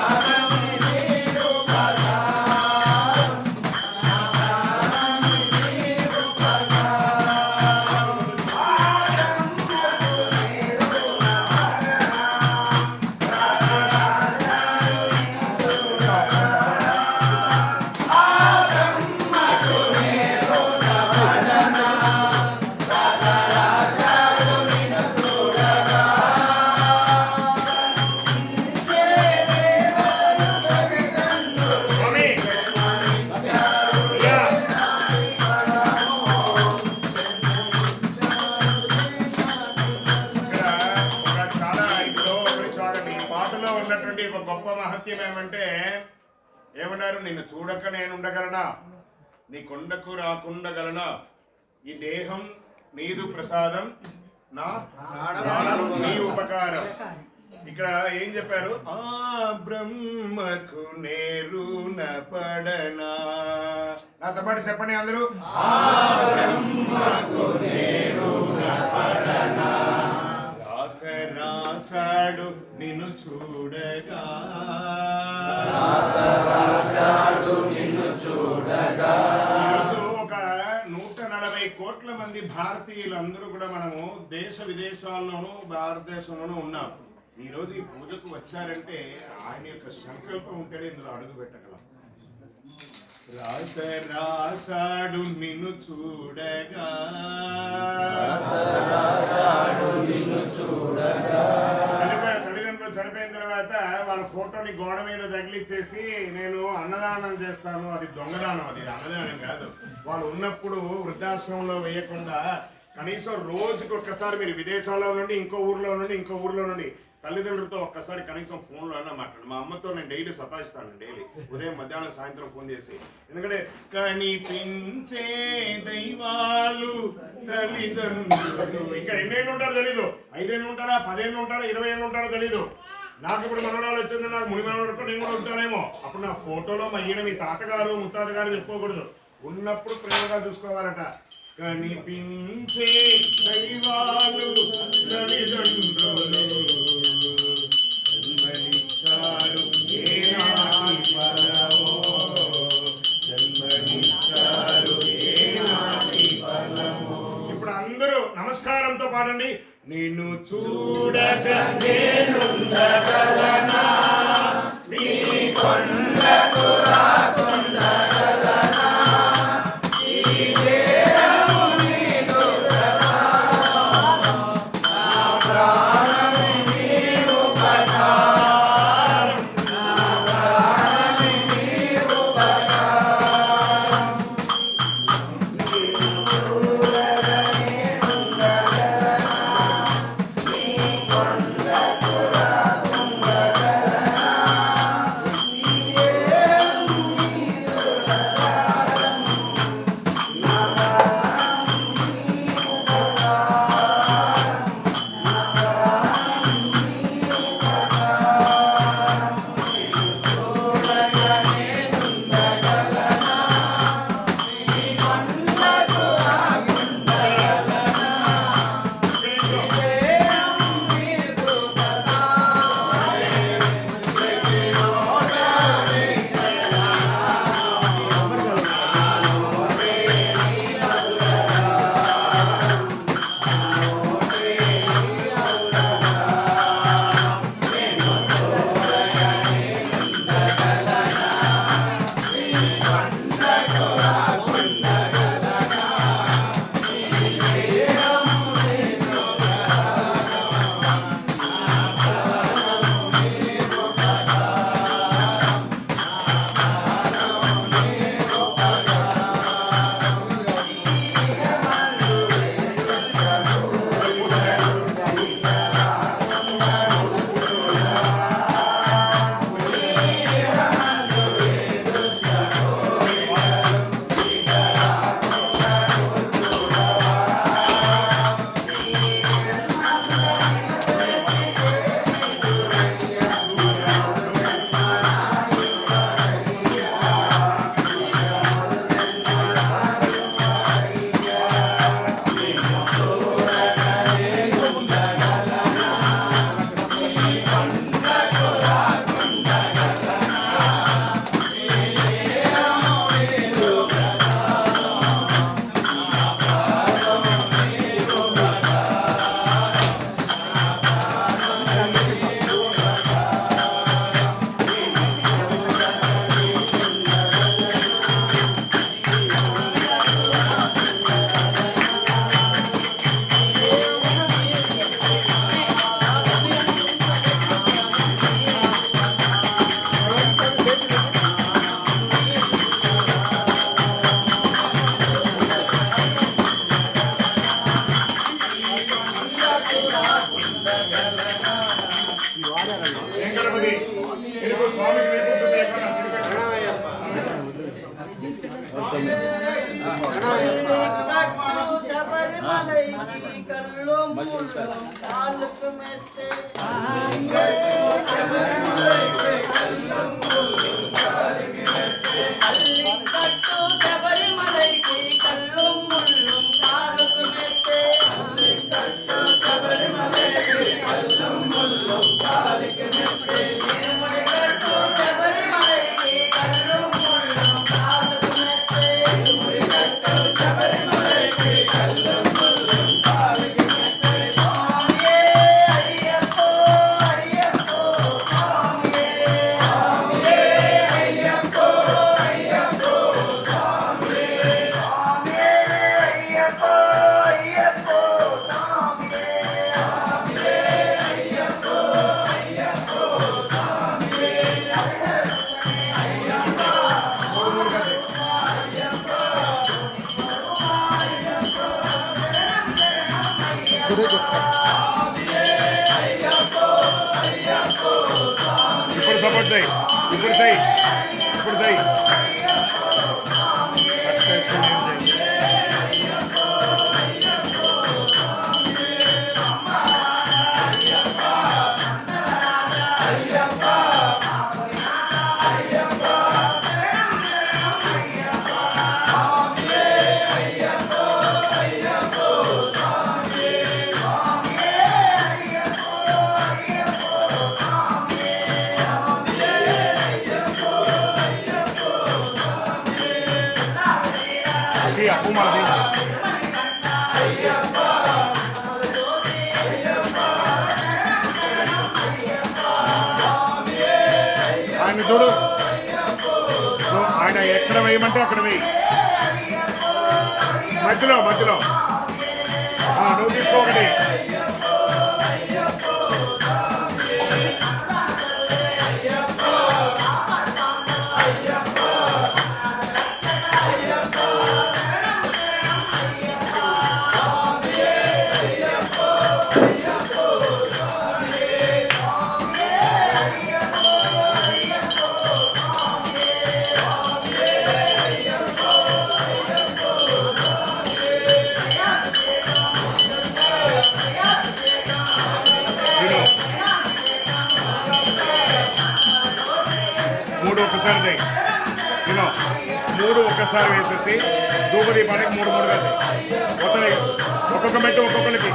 A: ప్రాణం నీకు ప్రసాదం నా ప్రాణం నీకు ప్రసాదం
D: స్వామి అయ్యా ఇక్కడ ఒక చాలా ఇప్పుడు ఒకటి చూడండి ఈ పాటలో ఉన్నటువంటి ఒక గొప్ప మహత్యం ఏమంటే ఏమన్నారు నిన్ను చూడక నేను ఉండగలనా నీ కొండకు రాకుండగలనా ఈ దేహం నీదు ప్రసాదం నా ప్రాణం నీ ఉపకారం ఇక్కడ ఏం చెప్పారు ఆ బ్రహ్మకు నేరున పడనా నాతో పాటు చెప్పండి అందరూ ఆ బ్రహ్మకు నేరున పడనా రాసాడు నిన్ను చూడగా ఈరోజు ఒక 140 కోట్ల మంది భారతీయులందరూ కూడా మనము దేశ విదేశాల్లోనూ భారతదేశంలోనూ ఉన్నాం. ఈ రోజు ఈ పూజకు వచ్చారంటే ఆయన యొక్క సంకల్పం ఉంటేనే ఇందులో అడుగు పెట్టగలం. రాసాడు నిన్ను చూడగా తల్లిదండ్రులు చనిపోయిన తర్వాత వాళ్ళ ఫోటోని గోడ మీద తగిలిచ్చేసి నేను అన్నదానం చేస్తాను, అది దొంగదానం, అది అన్నదానం కాదు. వాళ్ళు ఉన్నప్పుడు వృద్ధాశ్రమంలో వేయకుండా కనీసం రోజుకి ఒక్కసారి మీరు విదేశాల్లో నుండి ఇంకో ఊర్లో నుండి తల్లిదండ్రులతో ఒక్కసారి కనీసం ఫోన్లో అన్నా మాట్లాడు. మా అమ్మతో నేను డైలీ సతాయిస్తాను, డైలీ ఉదయం మధ్యాహ్నం సాయంత్రం ఫోన్ చేసి. ఎందుకంటే కనిపించే దైవాలు తల్లిదండ్రులు. ఇంకా ఎన్నేళ్ళు ఉంటారో తెలీదు, 5 ఏళ్ళు ఉంటారా, 10 ఏళ్ళు ఉంటారా, 20 ఏళ్ళు ఉంటారో తెలీదు. నాకు ఇప్పుడు మనవరాలు వచ్చింది, నాకు ముని మనవరకు నేను కూడా ఉంటానేమో. అప్పుడు నా ఫోటోలో మా ఈయన మీ తాతగారు ముత్తాత గారు చెప్పుకోకూడదు, ఉన్నప్పుడు ప్రేమగా చూసుకోవాలట. కనిపించే దైవాలు తల్లిదండ్రులు జన్మనిచ్చారు ఏనాటి ఫలమో, జన్మనిచ్చారు ఏనాటి ఫలమో. ఇప్పుడు అందరూ నమస్కారంతో పాడండి. నిన్ను చూడక నేనుండగలనా, ఆయన చూడు, ఆయన ఎక్కడ వేయమంటే అక్కడ వేయి, మధ్యలో మధ్యలో నువ్వు తీసుకోకటి. మూడు ఒక్కసారి వేసేసి ధూపదీపానికి మూడు వేసి మొత్తం ఒక్కొక్క మెట్టు ఒక్కొక్కరికి.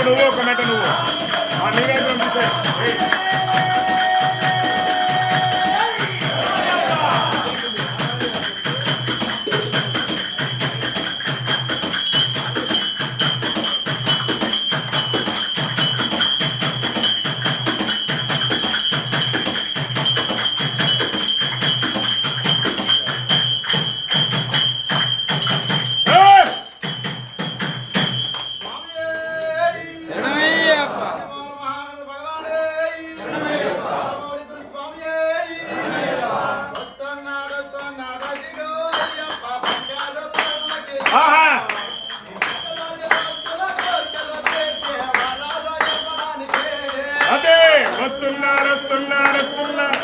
D: నువ్వు ఒక మెట్ట నువ్వు ఆ నీవేద్యం తీసే అదే వస్తున్నారు వస్తున్నారు వస్తున్నారు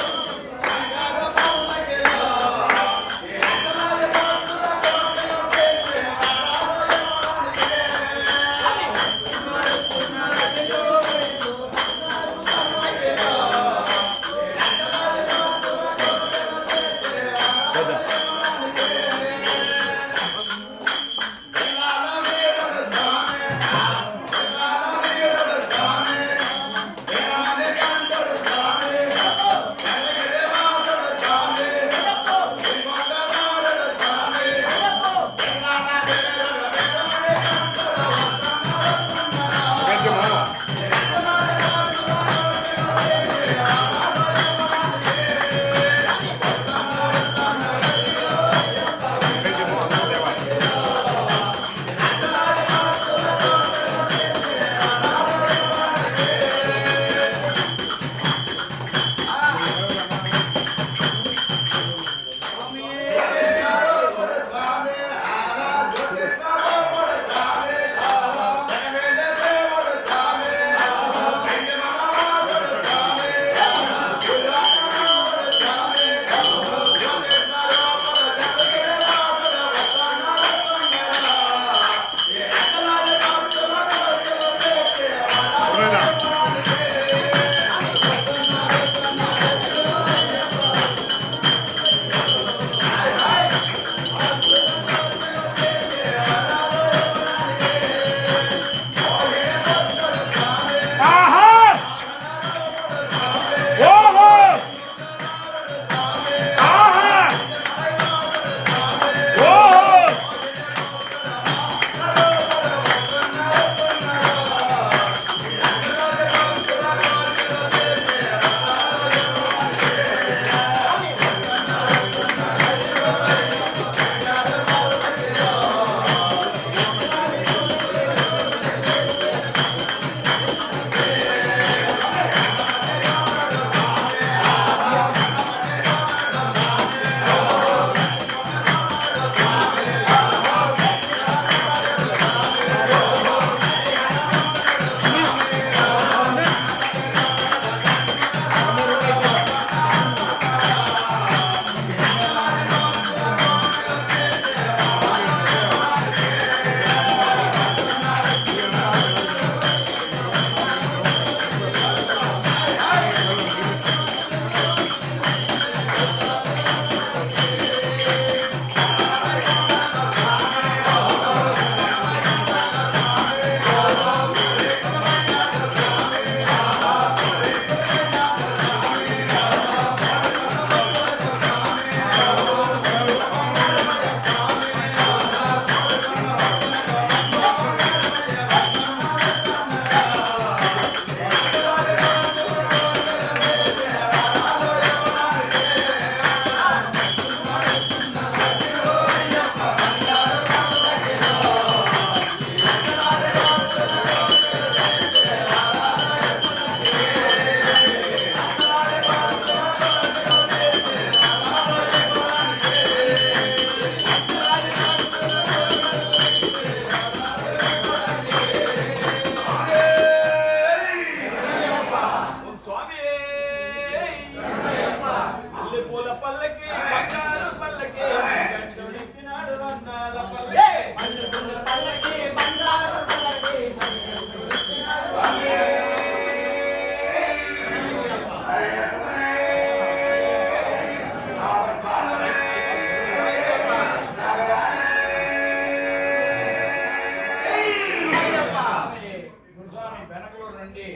A: స్వామి వెనకలూరు నుండి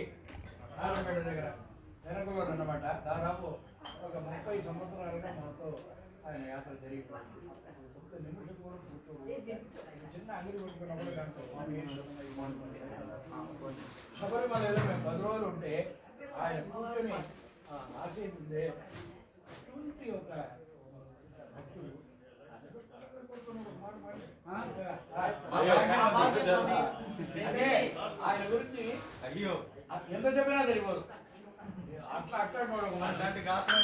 A: నారాయణపేట దగ్గర వెనకలూరు అన్నమాట. దాదాపు ఒక 30 సంవత్సరాలుగా మాతో ఆయన యాత్ర జరిగిపోయింది. ఒక్క నిమిషం కూడా కూర్చోబోతుంది. చిన్న అంగడి కొట్టుకున్నప్పుడు దాంట్లో శబరిమలలో మేము 10 రోజులు ఉంటే ఆయన కూర్చొని ఆశించిందే అటువంటి ఒక భక్తుడు. అదే ఆయన గురించి
E: అయ్యో
A: ఎంత చెప్పినా తెలియదు. అట్లా అట్లా
E: అలాంటి గాత్రం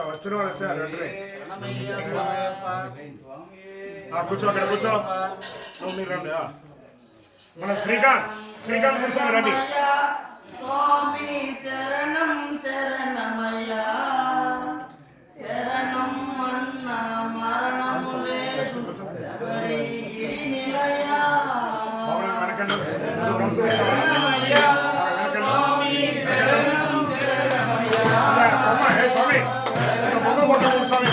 D: వచ్చిన వాళ్ళు వచ్చారు వెంటనే కూర్చో అక్కడ కూర్చో నువ్వు మీరు రండి మన శ్రీకాంత్ కూర్చొని రండి
F: స్వామి శరణం శరణమయ్యా శరణం మన్న మరణములే శబరిగిరి నిలయా
D: వెనకండి స్వామి ముందు కొట్టాము స్వామి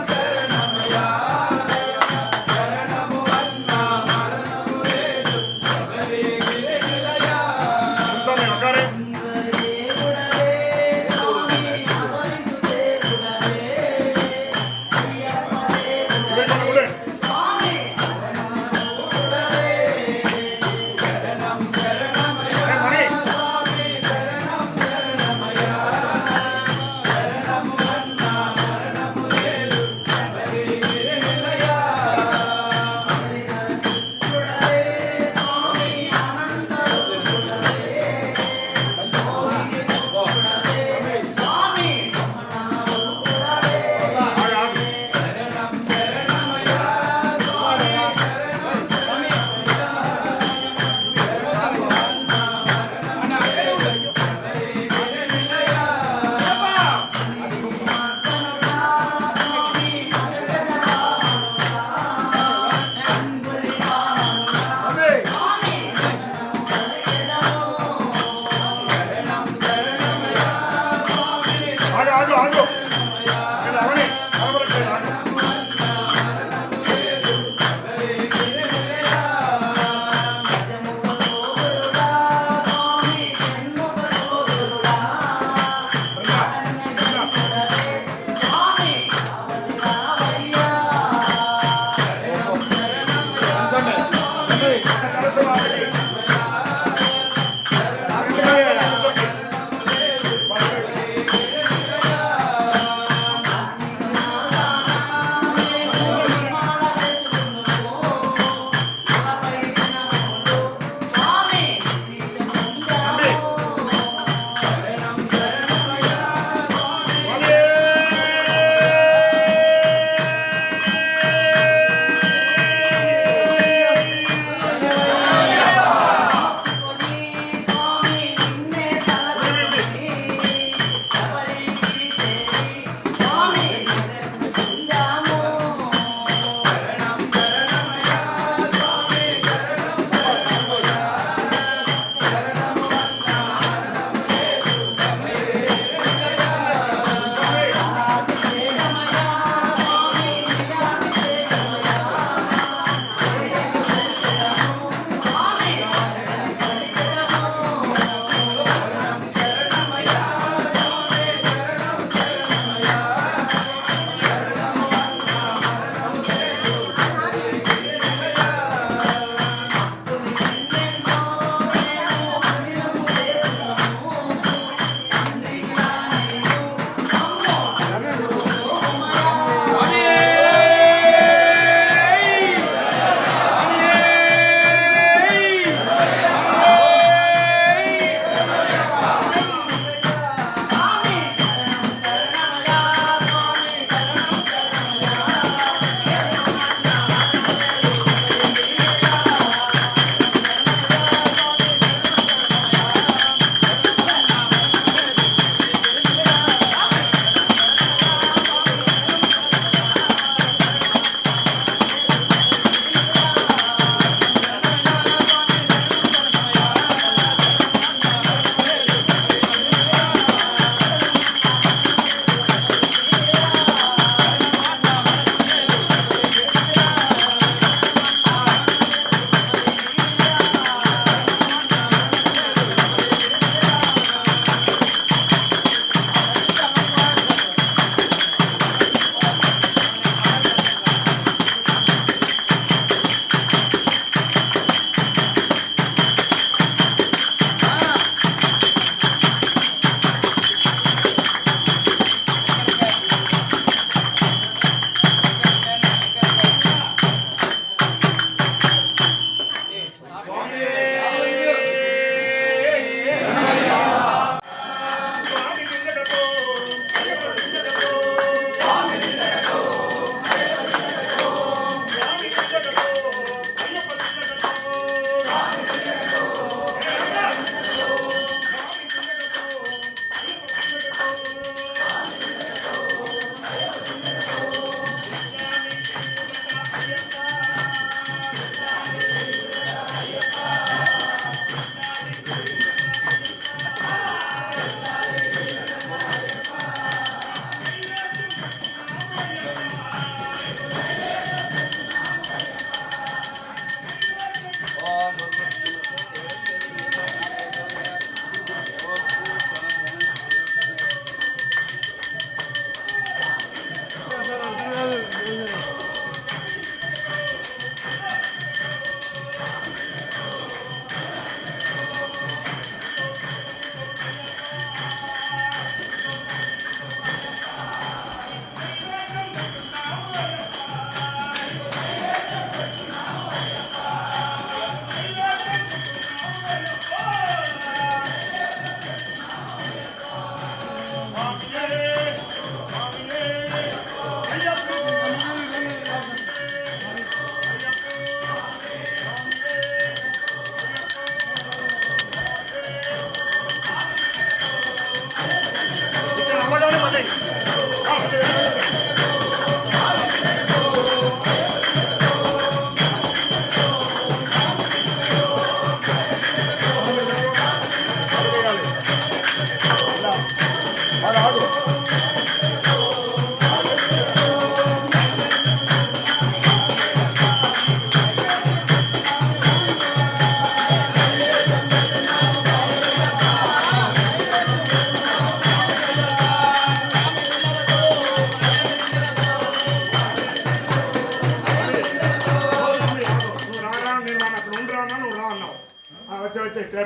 E: శరణమయ్యా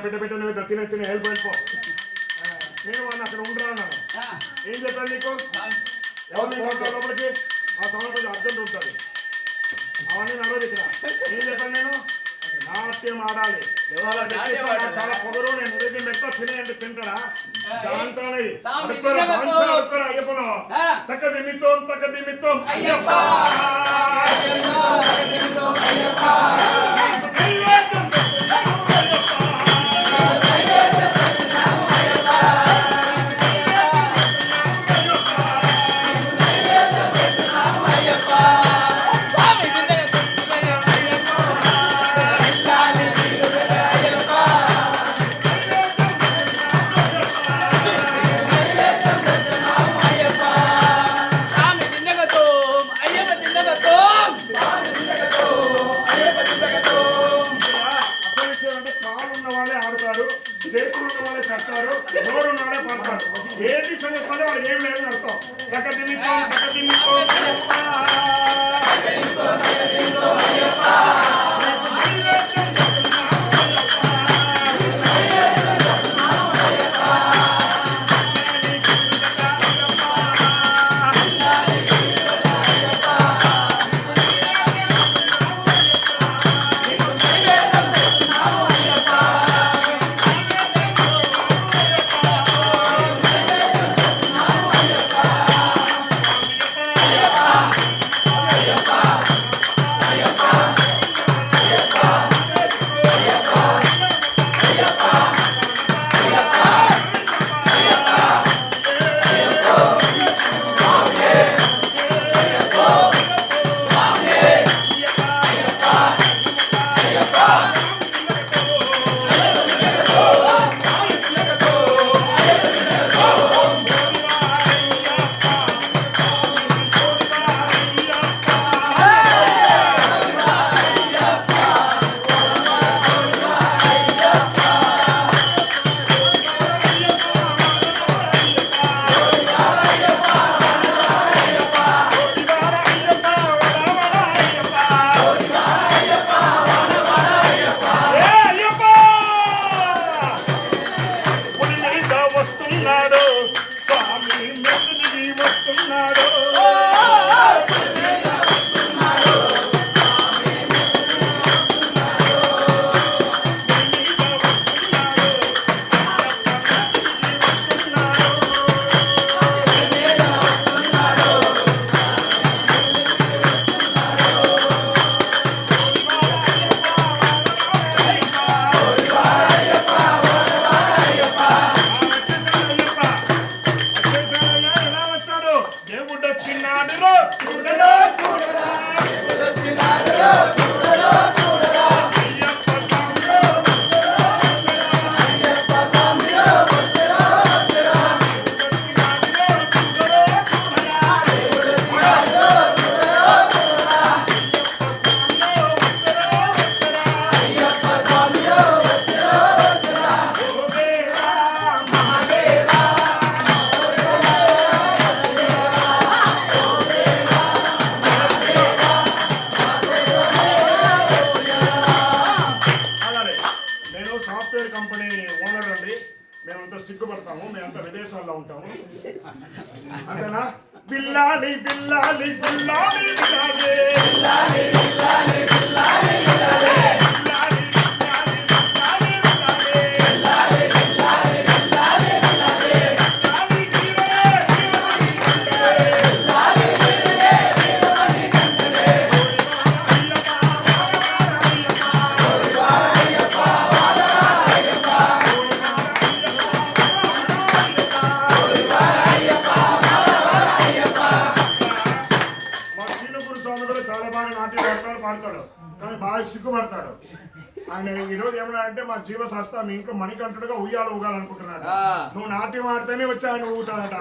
D: పెట్ట నువ్వు తినే వెళ్ళిపో. నేను వాడిని అక్కడ ఉండరా అన్నాను. ఏం చెప్పాను నీకు? ఎవరు నీకు లోపలికి ఆ సమయం కొంచెం అర్జెంట్ ఉంటుంది. అవన్నీ నడవదు ఇక్కడ. ఏం చెప్పాను నేను? నాట్యం ఆడాలి. చాలా పొగరు. నేను ఉదయం పెడతా తినేయండి తింటాడా జాంతానే అడుగుతారా అయ్యప్పను తగ్గ నిమిత్తం అయ్యప్ప సిగ్గుపడతాము, మేమంతా విదేశాల్లో ఉంటాము. అంతేనా? బిల్లాలి బిల్లాలి బిల్లాలి బిల్లాలి బిల్లాలి బిల్లాలి బిల్లాలి పాడతాడు, కానీ బాగా సిగ్గుపడతాడు. ఆయన ఈరోజు ఏమన్నా అంటే మా జీవశాస్త్ర మీ ఇంట్లో మణికంఠుడుగా ఉయ్యాలు ఊగాలనుకుంటున్నాడు. నువ్వు నాట్యం ఆడితేనే వచ్చి ఆయన ఊగుతాడట.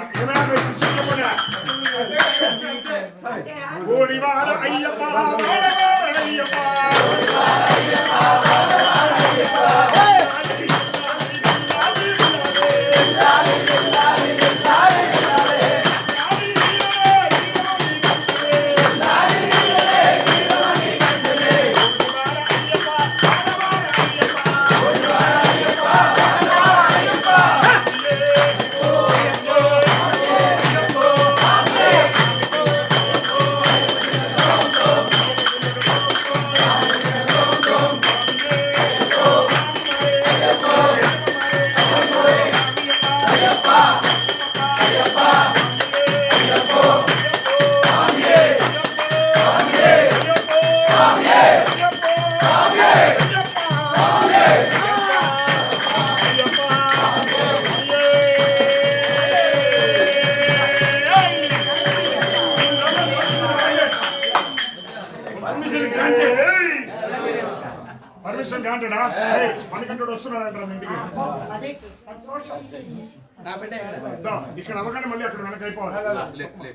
D: పర్మిషన్ గ్రాంటెడా మనకంటే వస్తున్నాడంటారా మీ ఇంటికి ఇక్కడ అవ్వగానే మళ్ళీ అక్కడ వెనక అయిపోవాలి.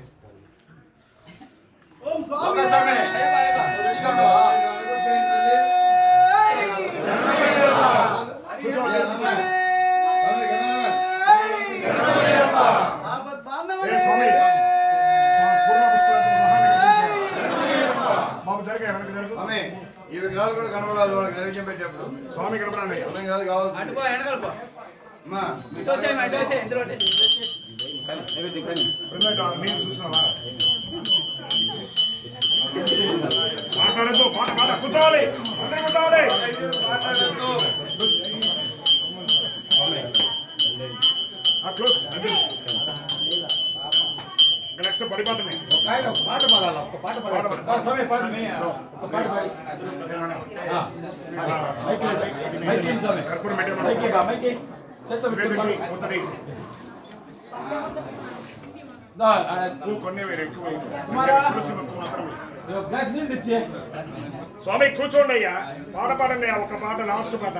D: బాబు జరిగే వెనక జరుగు
E: ఈ విగ్రహాలు కూడా కనబడాలి వాళ్ళకి నైవేద్యం పెట్టేప్పుడు.
D: స్వామి కనపడండి
E: అర్థం కాదు కావాలి.
D: నేను చూసినావా మాట్లాడద్దు పాట పాట కూర్చోవాలి కూర్చోవాలి. నెక్స్ట్ పడి పాటని
A: పాట పాడాలి, ఒక పాట పాడాలి.
D: కర్పూరం కొన్ని వేరు ఎక్కువ స్వామి కూర్చోండి అయ్యా. పాట పాడండి ఒక పాట లాస్ట్ పాట.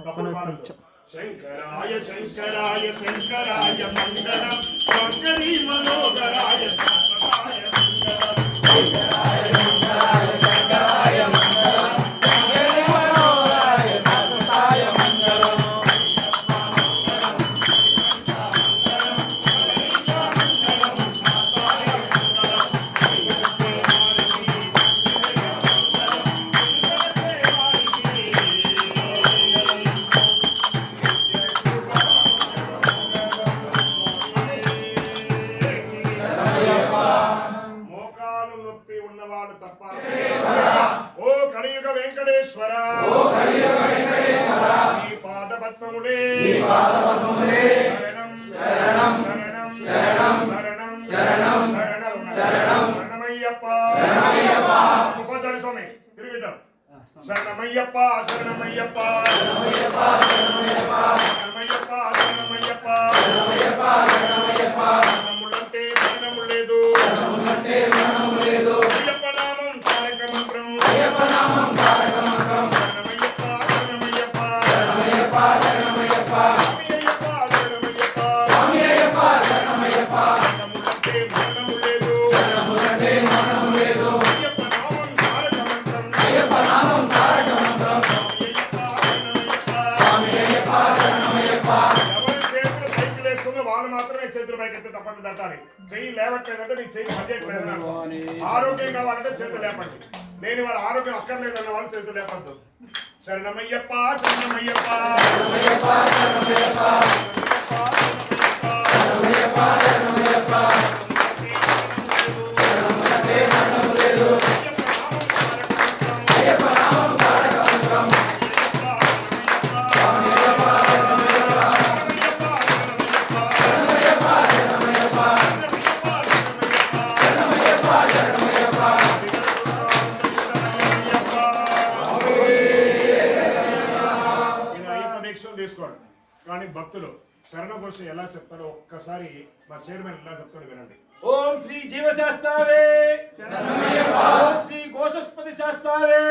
D: తప్పుడు పాడొద్దు. శంకరాయ శంకరాయ శంకరాయ మంగళం శంకరీ మనోహరాయ శాశ్వతాయ మంగళం. శంకరాయ శంకరాయ శంకరాయ మంగళం శంకరీ మనోహరాయ శాశ్వతాయ మంగళం. మోకాలు నొప్పి ఉన్నవాడు తప్ప ఓ కలియుగ వెంకటేశ్వర నీ పాద పద్మములే శరణం శరణం శరణం శరణం శరణం శరణం శరణం శరణమయ్యప్ప. ఉపచారి స్వామి తిరిగిద్దాం. శరణమయ్యప్ప శరణమయ్యప్ప శరణమయ్యప్ప శరణమయ్యప్ప శరణమయ్యప్ప శరణమయ్యప్ప. శరణములంటే మరణము లేదు అయ్యప్ప నామం తారక మంత్రం శరణమయ్యప్ప శరణమయ్యప్ప శరణమయ్యప్ప శరణమయ్యప్ప. శరణములంటే మరణము లేదు అయ్యప్ప నామం తారక మంత్రం ఎవరి చేతులు పైకి లేస్తుందో వాళ్ళు మాత్రమే చేతులు పైకి ఎత్తి తప్పని తట్టాలి. చెయ్యి లేవట్లేదంటే నీ చెయ్యి పనిచేయట్లేదు. ఆరోగ్యం కావాలంటే చేతులు లేపండి. లేని వాళ్ళ ఆరోగ్యం అక్కర్లేదన్న వాళ్ళు చేతులు లేపద్దు. శరణమయ్యప్ప శరణమయ్యప్ప శరణమయ్యప్ప శరణమయ్యప్ప శరణమయ్యప్ప శరణమయ్యప్ప. అయ్యప్ప నామం తారక మంత్రం తీసుకోండి. కానీ భక్తులు శరణ ఘోష ఎలా చెప్తారో ఒక్కసారి మా చైర్మన్ ఎలా చెప్తాడో వినండి.
G: ఓం శ్రీ జీవశాస్త్రావే ఓం శ్రీ ఘోషస్పతి శాస్త్రావే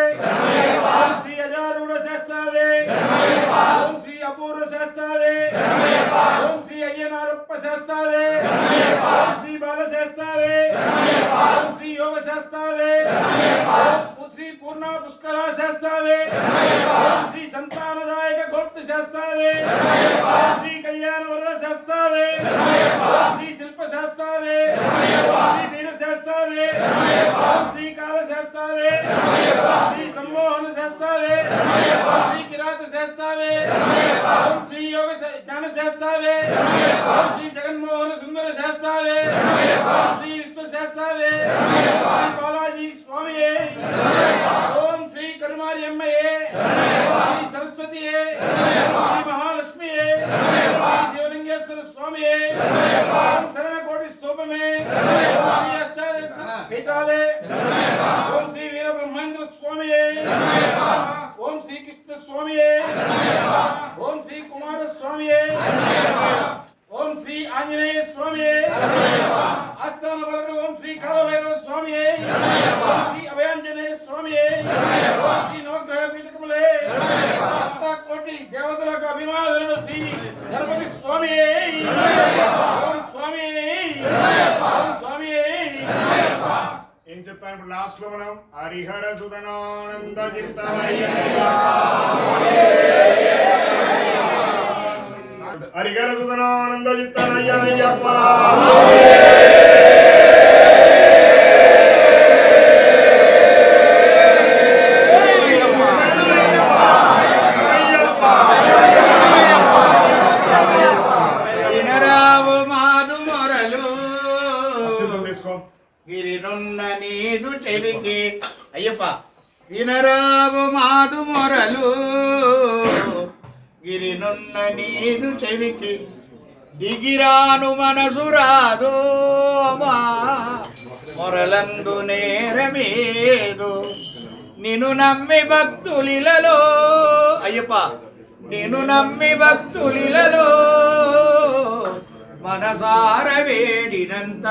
G: ఓం శ్రీ అజారూఢ శాస్త్రావే ఓం శ్రీ అపూర్వ శాస్త్రావే ఓం శ్రీ అయ్యనారప్ప శాస్త్రావే ఓం శ్రీ బాల శాస్త్రావే ఓం శ్రీ యోగ శాస్త్రావే ఓం శ్రీ పూర్ణ పుష్కర శాస్త్రావే ఓం శ్రీ సంతానదాయక గోప్త శాస్త్రావే ఓం శ్రీ కళ్యాణ వరద శాస్త్రావే ఓం శ్రీ శిల్ప శాస్త్రావే శ్రీ వీర శాస్త్రావే శ్రీ కాల శాస్త్రావే శ్రీ సమ్మోహన శాస్త్రావే శ్రీ కిరాత శాస్త్రావే శ్రీ యోగ జ్ఞాన శాస్త్రావే శ్రీ జగన్మోహన సుందర శాస్త్రావే శ్రీ విశ్వ శాస్త్రావే శ్రీ బాలాజీ స్వామియే ఓం శ్రీ కరుమారి అమ్మయే శ్రీ సరస్వతియే శ్రీ మహాలక్ష్మియే శ్రీ శివలింగేశ్వర స్వామియే ఓం శరణ కోటి స్తూపమే శ్రీ అష్టాదశ పీఠాలే ఓం శ్రీ వీర బ్రహ్మేంద్ర స్వామియే ఓం శ్రీ కృష్ణ స్వామియే ఓం శ్రీ కుమార స్వామియే ఓం శ్రీ ఆంజనేయ స్వామియే ఆస్థాన బలగం ఓం శ్రీ కాలభైరవ స్వామియే ఓం శ్రీ అభయాంజనేయ స్వామియే ఓం శ్రీ నవగ్రహ పీఠకములే సప్త కోటి దేవతలకు అభిమానధనుడు శ్రీ గణపతి స్వామియే ఓం స్వామియే ఓం స్వామియే.
D: ఏం చెప్తాను ఇప్పుడు లాస్ట్ లో మనం హరిహర సుధనానంద హరిహర సుధనానంద చిత్తనయ్యప్ప.
A: వినరావు మాదు మొరలు
D: తీసుకో.
A: గిరినున్న నీదు చెలికి అయ్యప్ప వినరావు మాదు మొరలు గిరినున్న నీదు చెవికి దిగిరాను మనసు రాదు మా మొరలందు నేరమేదు నిన్ను నమ్మి భక్తులిలలో అయ్యప్ప నిన్ను నమ్మి భక్తులిలలో మనసార వేడినంత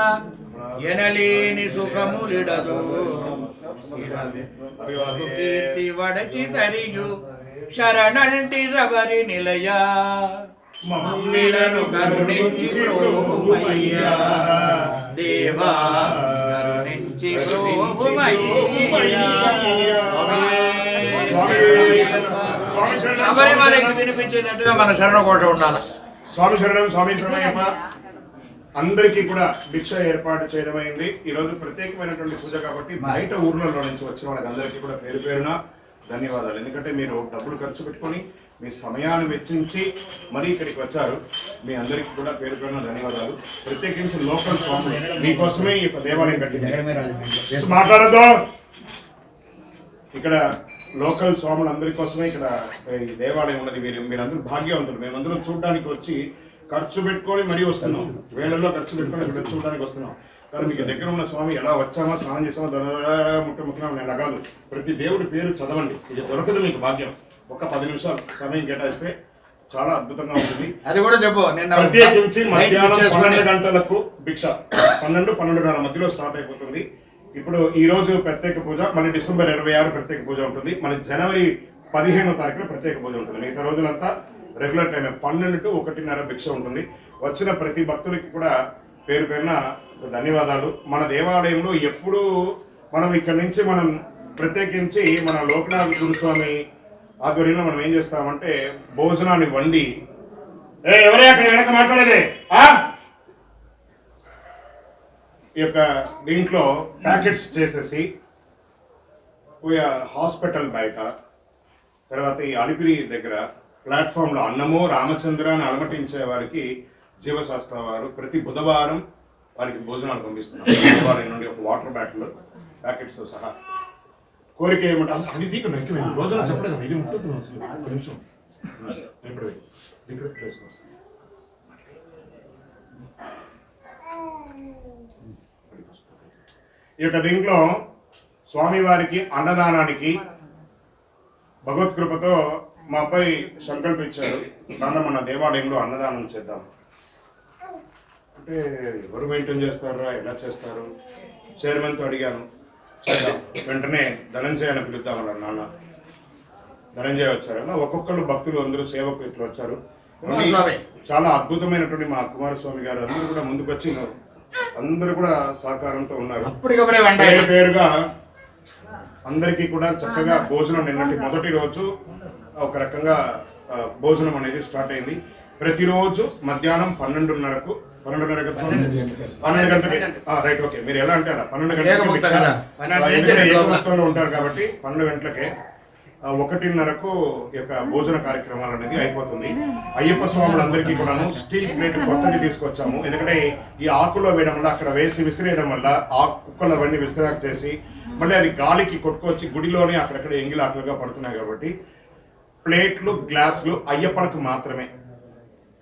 A: ఎనలేని సుఖములిడదు కీర్తి వడచి తరియు శరణంటి శబరి నిలయ మమ్మిలను కరుణించి ప్రోభుమయ్యా దేవా కరుణించి ప్రోభుమయ్యా శబరిమలకి వినిపించేటట్టుగా మన శరణకోట ఉండాలి.
D: స్వామి శరణం, స్వామి శరణయ్యప్ప. అందరికీ కూడా భిక్ష ఏర్పాటు చేయడమైంది. ఈరోజు ప్రత్యేకమైనటువంటి పూజ కాబట్టి బయట ఊర్లలో నుంచి వచ్చిన వాళ్ళకి అందరికీ కూడా పేరు పేరున ధన్యవాదాలు. ఎందుకంటే మీరు డబ్బులు ఖర్చు పెట్టుకొని మీ సమయాన్ని వెచ్చించి మరీ ఇక్కడికి వచ్చారు. మీ అందరికీ కూడా పేరు పేరున ధన్యవాదాలు. ప్రత్యేకించి లోకల్ స్వామి మీకోసమే ఈ యొక్క దేవాలయం కట్టింది. మాట్లాడద్దు. ఇక్కడ లోకల్ స్వాములు అందరి కోసమే ఇక్కడ ఈ దేవాలయం ఉన్నది. మీరందరూ భాగ్యవంతులు. మేమందరం చూడడానికి వచ్చి ఖర్చు పెట్టుకొని మరీ వస్తున్నాం. వేళల్లో ఖర్చు పెట్టుకొని ఇక్కడ చూడడానికి వస్తున్నాం. కానీ మీకు దగ్గర ఉన్న స్వామి ఎలా వచ్చామా, స్నానం చేసామా, ముఖ్యముఖ్యం నేను కాదు. ప్రతి దేవుడి పేరు చదవండి. ఇది దొరకదు మీకు భాగ్యం. ఒక 10 నిమిషాలు సమయం కేటాయిస్తే చాలా అద్భుతంగా ఉంటుంది.
A: అది కూడా చెప్పు.
D: ప్రత్యేకించి మధ్యాహ్నం 12 గంటలకు భిక్ష 12-12:30 మధ్యలో స్టార్ట్ అయిపోతుంది. ఇప్పుడు ఈ రోజు ప్రత్యేక పూజ, మళ్ళీ డిసెంబర్ 26 ప్రత్యేక పూజ ఉంటుంది. మళ్ళీ జనవరి 15వ తారీఖున ప్రత్యేక పూజ ఉంటుంది. మిగతా రోజులంతా రెగ్యులర్ టైం 12 to 1:30 భిక్ష ఉంటుంది. వచ్చిన ప్రతి భక్తులకి కూడా పేరు పేరున ధన్యవాదాలు. మన దేవాలయంలో ఎప్పుడు మనం ఇక్కడ నుంచి మనం ప్రత్యేకించి మన లోకనాథ గురుస్వామి ఆధ్వర్యంలో మనం ఏం చేస్తామంటే భోజనాన్ని వండి ఎవరే అక్కడ వెనక మాట్లాడేదే ఈ యొక్క దీంట్లో ప్యాకెట్స్ చేసేసి హాస్పిటల్ బయట, తర్వాత ఈ అలిపిరి దగ్గర ప్లాట్ఫామ్లో అన్నమో రామచంద్ర అని అలమటించే వారికి జీవశాస్త్ర వారు ప్రతి బుధవారం వారికి భోజనాలు పంపిస్తున్నారు. బుధవారం నుండి ఒక వాటర్ బాటిల్ ప్యాకెట్స్ సహా. కోరిక ఏమంటే అది దీనికి నక్కిపోయింది. రోజున చెప్పలేదు ఇది ఉంటుంది. ఒక నిమిషం ఇప్పుడు ఈ యొక్క దీంట్లో స్వామివారికి అన్నదానానికి భగవత్కృపతో మా అబ్బాయి సంకల్పించారు. దాంట్లో మన దేవాలయంలో అన్నదానం చేద్దాం అంటే ఎవరు మెయింటైన్ చేస్తారా, ఎలా చేస్తారు? చైర్మన్తో అడిగాను, చేద్దాం. వెంటనే ధనంజయ అని పిలుద్దామన్నారు. నాన్న ధనంజయ వచ్చారు. ఒక్కొక్కరు భక్తులు అందరూ సేవకు ఇట్లా వచ్చారు. చాలా అద్భుతమైనటువంటి మా కుమారస్వామి గారు అందరూ కూడా ముందుకు వచ్చి అందరూ కూడా సహకారంతో ఉన్నారు. పేరుగా అందరికీ కూడా చక్కగా భోజనం నిన్నటి మొదటి రోజు ఒక రకంగా భోజనం అనేది స్టార్ట్ అయింది. ప్రతిరోజు మధ్యాహ్నం 12:30కు 12 గంటలకి రైట్ ఓకే మీరు ఎలా అంటే 12 గంటలకు ఉంటారు కాబట్టి 12 గంటలకే 1:30కు యొక్క భోజన కార్యక్రమాలు అనేది అయిపోతుంది. అయ్యప్ప స్వాములందరికీ కూడాను స్టీల్ ప్లేట్ కొత్తది తీసుకొచ్చాము. ఎందుకంటే ఈ ఆకులో వేయడం వల్ల అక్కడ వేసి విసిరేయడం వల్ల ఆ కుక్కలు అవన్నీ విసిరాక చేసి మళ్ళీ అది గాలికి కొట్టుకొచ్చి గుడిలోనే అక్కడక్కడ ఎంగిలి ఆకులుగా పడుతున్నాయి కాబట్టి ప్లేట్లు గ్లాసులు అయ్యప్పలకు మాత్రమే.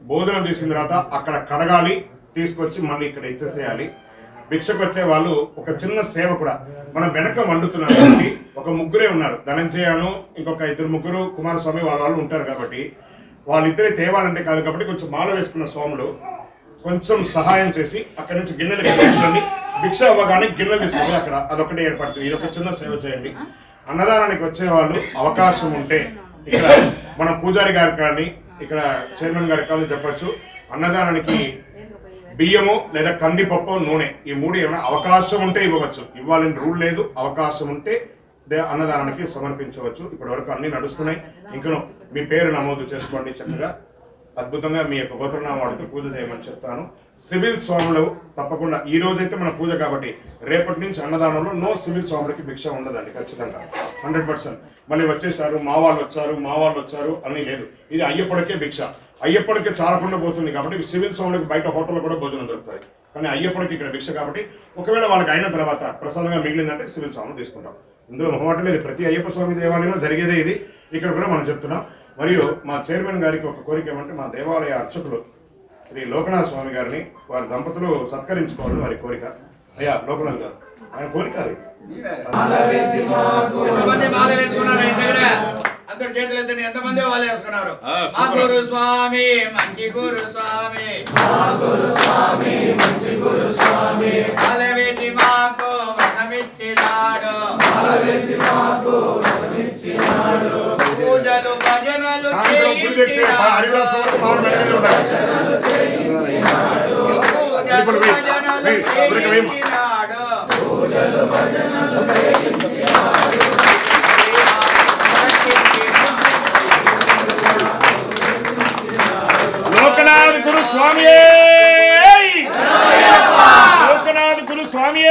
D: భోజనం చేసిన తర్వాత అక్కడ కడగాలి, తీసుకొచ్చి మళ్ళీ ఇక్కడ ఇచ్చేసేయాలి. భిక్షకు వచ్చే వాళ్ళు ఒక చిన్న సేవ కూడా మనం వెనక వండుతున్నాం కాబట్టి ఒక ముగ్గురే ఉన్నారు. ధనంజయను ఇంకొక 2-3 కుమారస్వామి వాళ్ళు ఉంటారు కాబట్టి వాళ్ళిద్దరే తేవాలంటే కాదు కాబట్టి కొంచెం మాల వేసుకున్న స్వాములు కొంచెం సహాయం చేసి అక్కడి నుంచి గిన్నెలు తీసుకొని భిక్ష అవ్వగానే గిన్నెలు తీసుకొని అక్కడ అదొకటి ఏర్పడుతుంది. ఇది ఒక చిన్న సేవ చేయండి. అన్నదానానికి వచ్చే వాళ్ళు అవకాశం ఉంటే ఇక్కడ మన పూజారి గారికి కానీ ఇక్కడ చైర్మన్ గారికి కానీ చెప్పచ్చు. అన్నదానానికి బియ్యము లేదా కందిపప్పు, నూనె ఈ 3 ఏమైనా అవకాశం ఉంటే ఇవ్వవచ్చు. ఇవ్వాలని రూల్ లేదు. అవకాశం ఉంటే అన్నదానానికి సమర్పించవచ్చు. ఇప్పటి వరకు అన్ని నడుస్తున్నాయి. ఇంకా మీ పేరు నమోదు చేసుకోండి. చక్కగా అద్భుతంగా మీ యొక్క గోత్రనామాలతో పూజ చేయమని చెప్తాను. సివిల్ స్వాములు తప్పకుండా ఈ రోజైతే మన పూజ కాబట్టి రేపటి నుంచి అన్నదానంలో నో సివిల్ స్వాములకి భిక్ష ఉండదండి ఖచ్చితంగా 100%. మళ్ళీ వచ్చేసారు మా వాళ్ళు వచ్చారు అని లేదు. ఇది అయ్యప్పడికే భిక్ష. అయ్యప్పడికి చాలకుండా పోతుంది కాబట్టి సివిల్ స్వాములకి బయట హోటల్లో కూడా భోజనం దొరుకుతాయి. కానీ అయ్యప్పడికి ఇక్కడ భిక్ష కాబట్టి ఒకవేళ వాళ్ళకి అయిన తర్వాత ప్రసాదంగా మిగిలిందంటే సివిల్ స్వాములు తీసుకుంటాం. ఇందులో మొహమాట లేదు. ప్రతి అయ్యప్ప స్వామి దేవాలయంలో జరిగేదే ఇది. ఇక్కడ కూడా మనం చెప్తున్నాం. మరియు మా చైర్మన్ గారికి ఒక కోరిక ఏమంటే మా దేవాలయ అర్చకులు శ్రీ లోకనాథ స్వామి గారిని వారి దంపతులు సత్కరించుకోవాలని వారి కోరిక. అయ్యా లోకనాథ్ గారు ఆయన కోరిక అది.
A: ఎంతమంది మాల వేసుకున్నారు ఆయన దగ్గర? అందరు చేతులు ఎత్తండి. ఎంతమంది మాల వేసుకున్నారు? మా గురు స్వామి మంచి గురు స్వామి, మాల వేసి మాకు వనమిచ్చినాడు, పూజలు
D: గురి తెచ్చి హరిదాస్ వరకు మామూలు మెడగలు ఉండాలి. ఇప్పుడు లోకనాథ్ గురు స్వామి, లోకనాథ్ గురు స్వామి.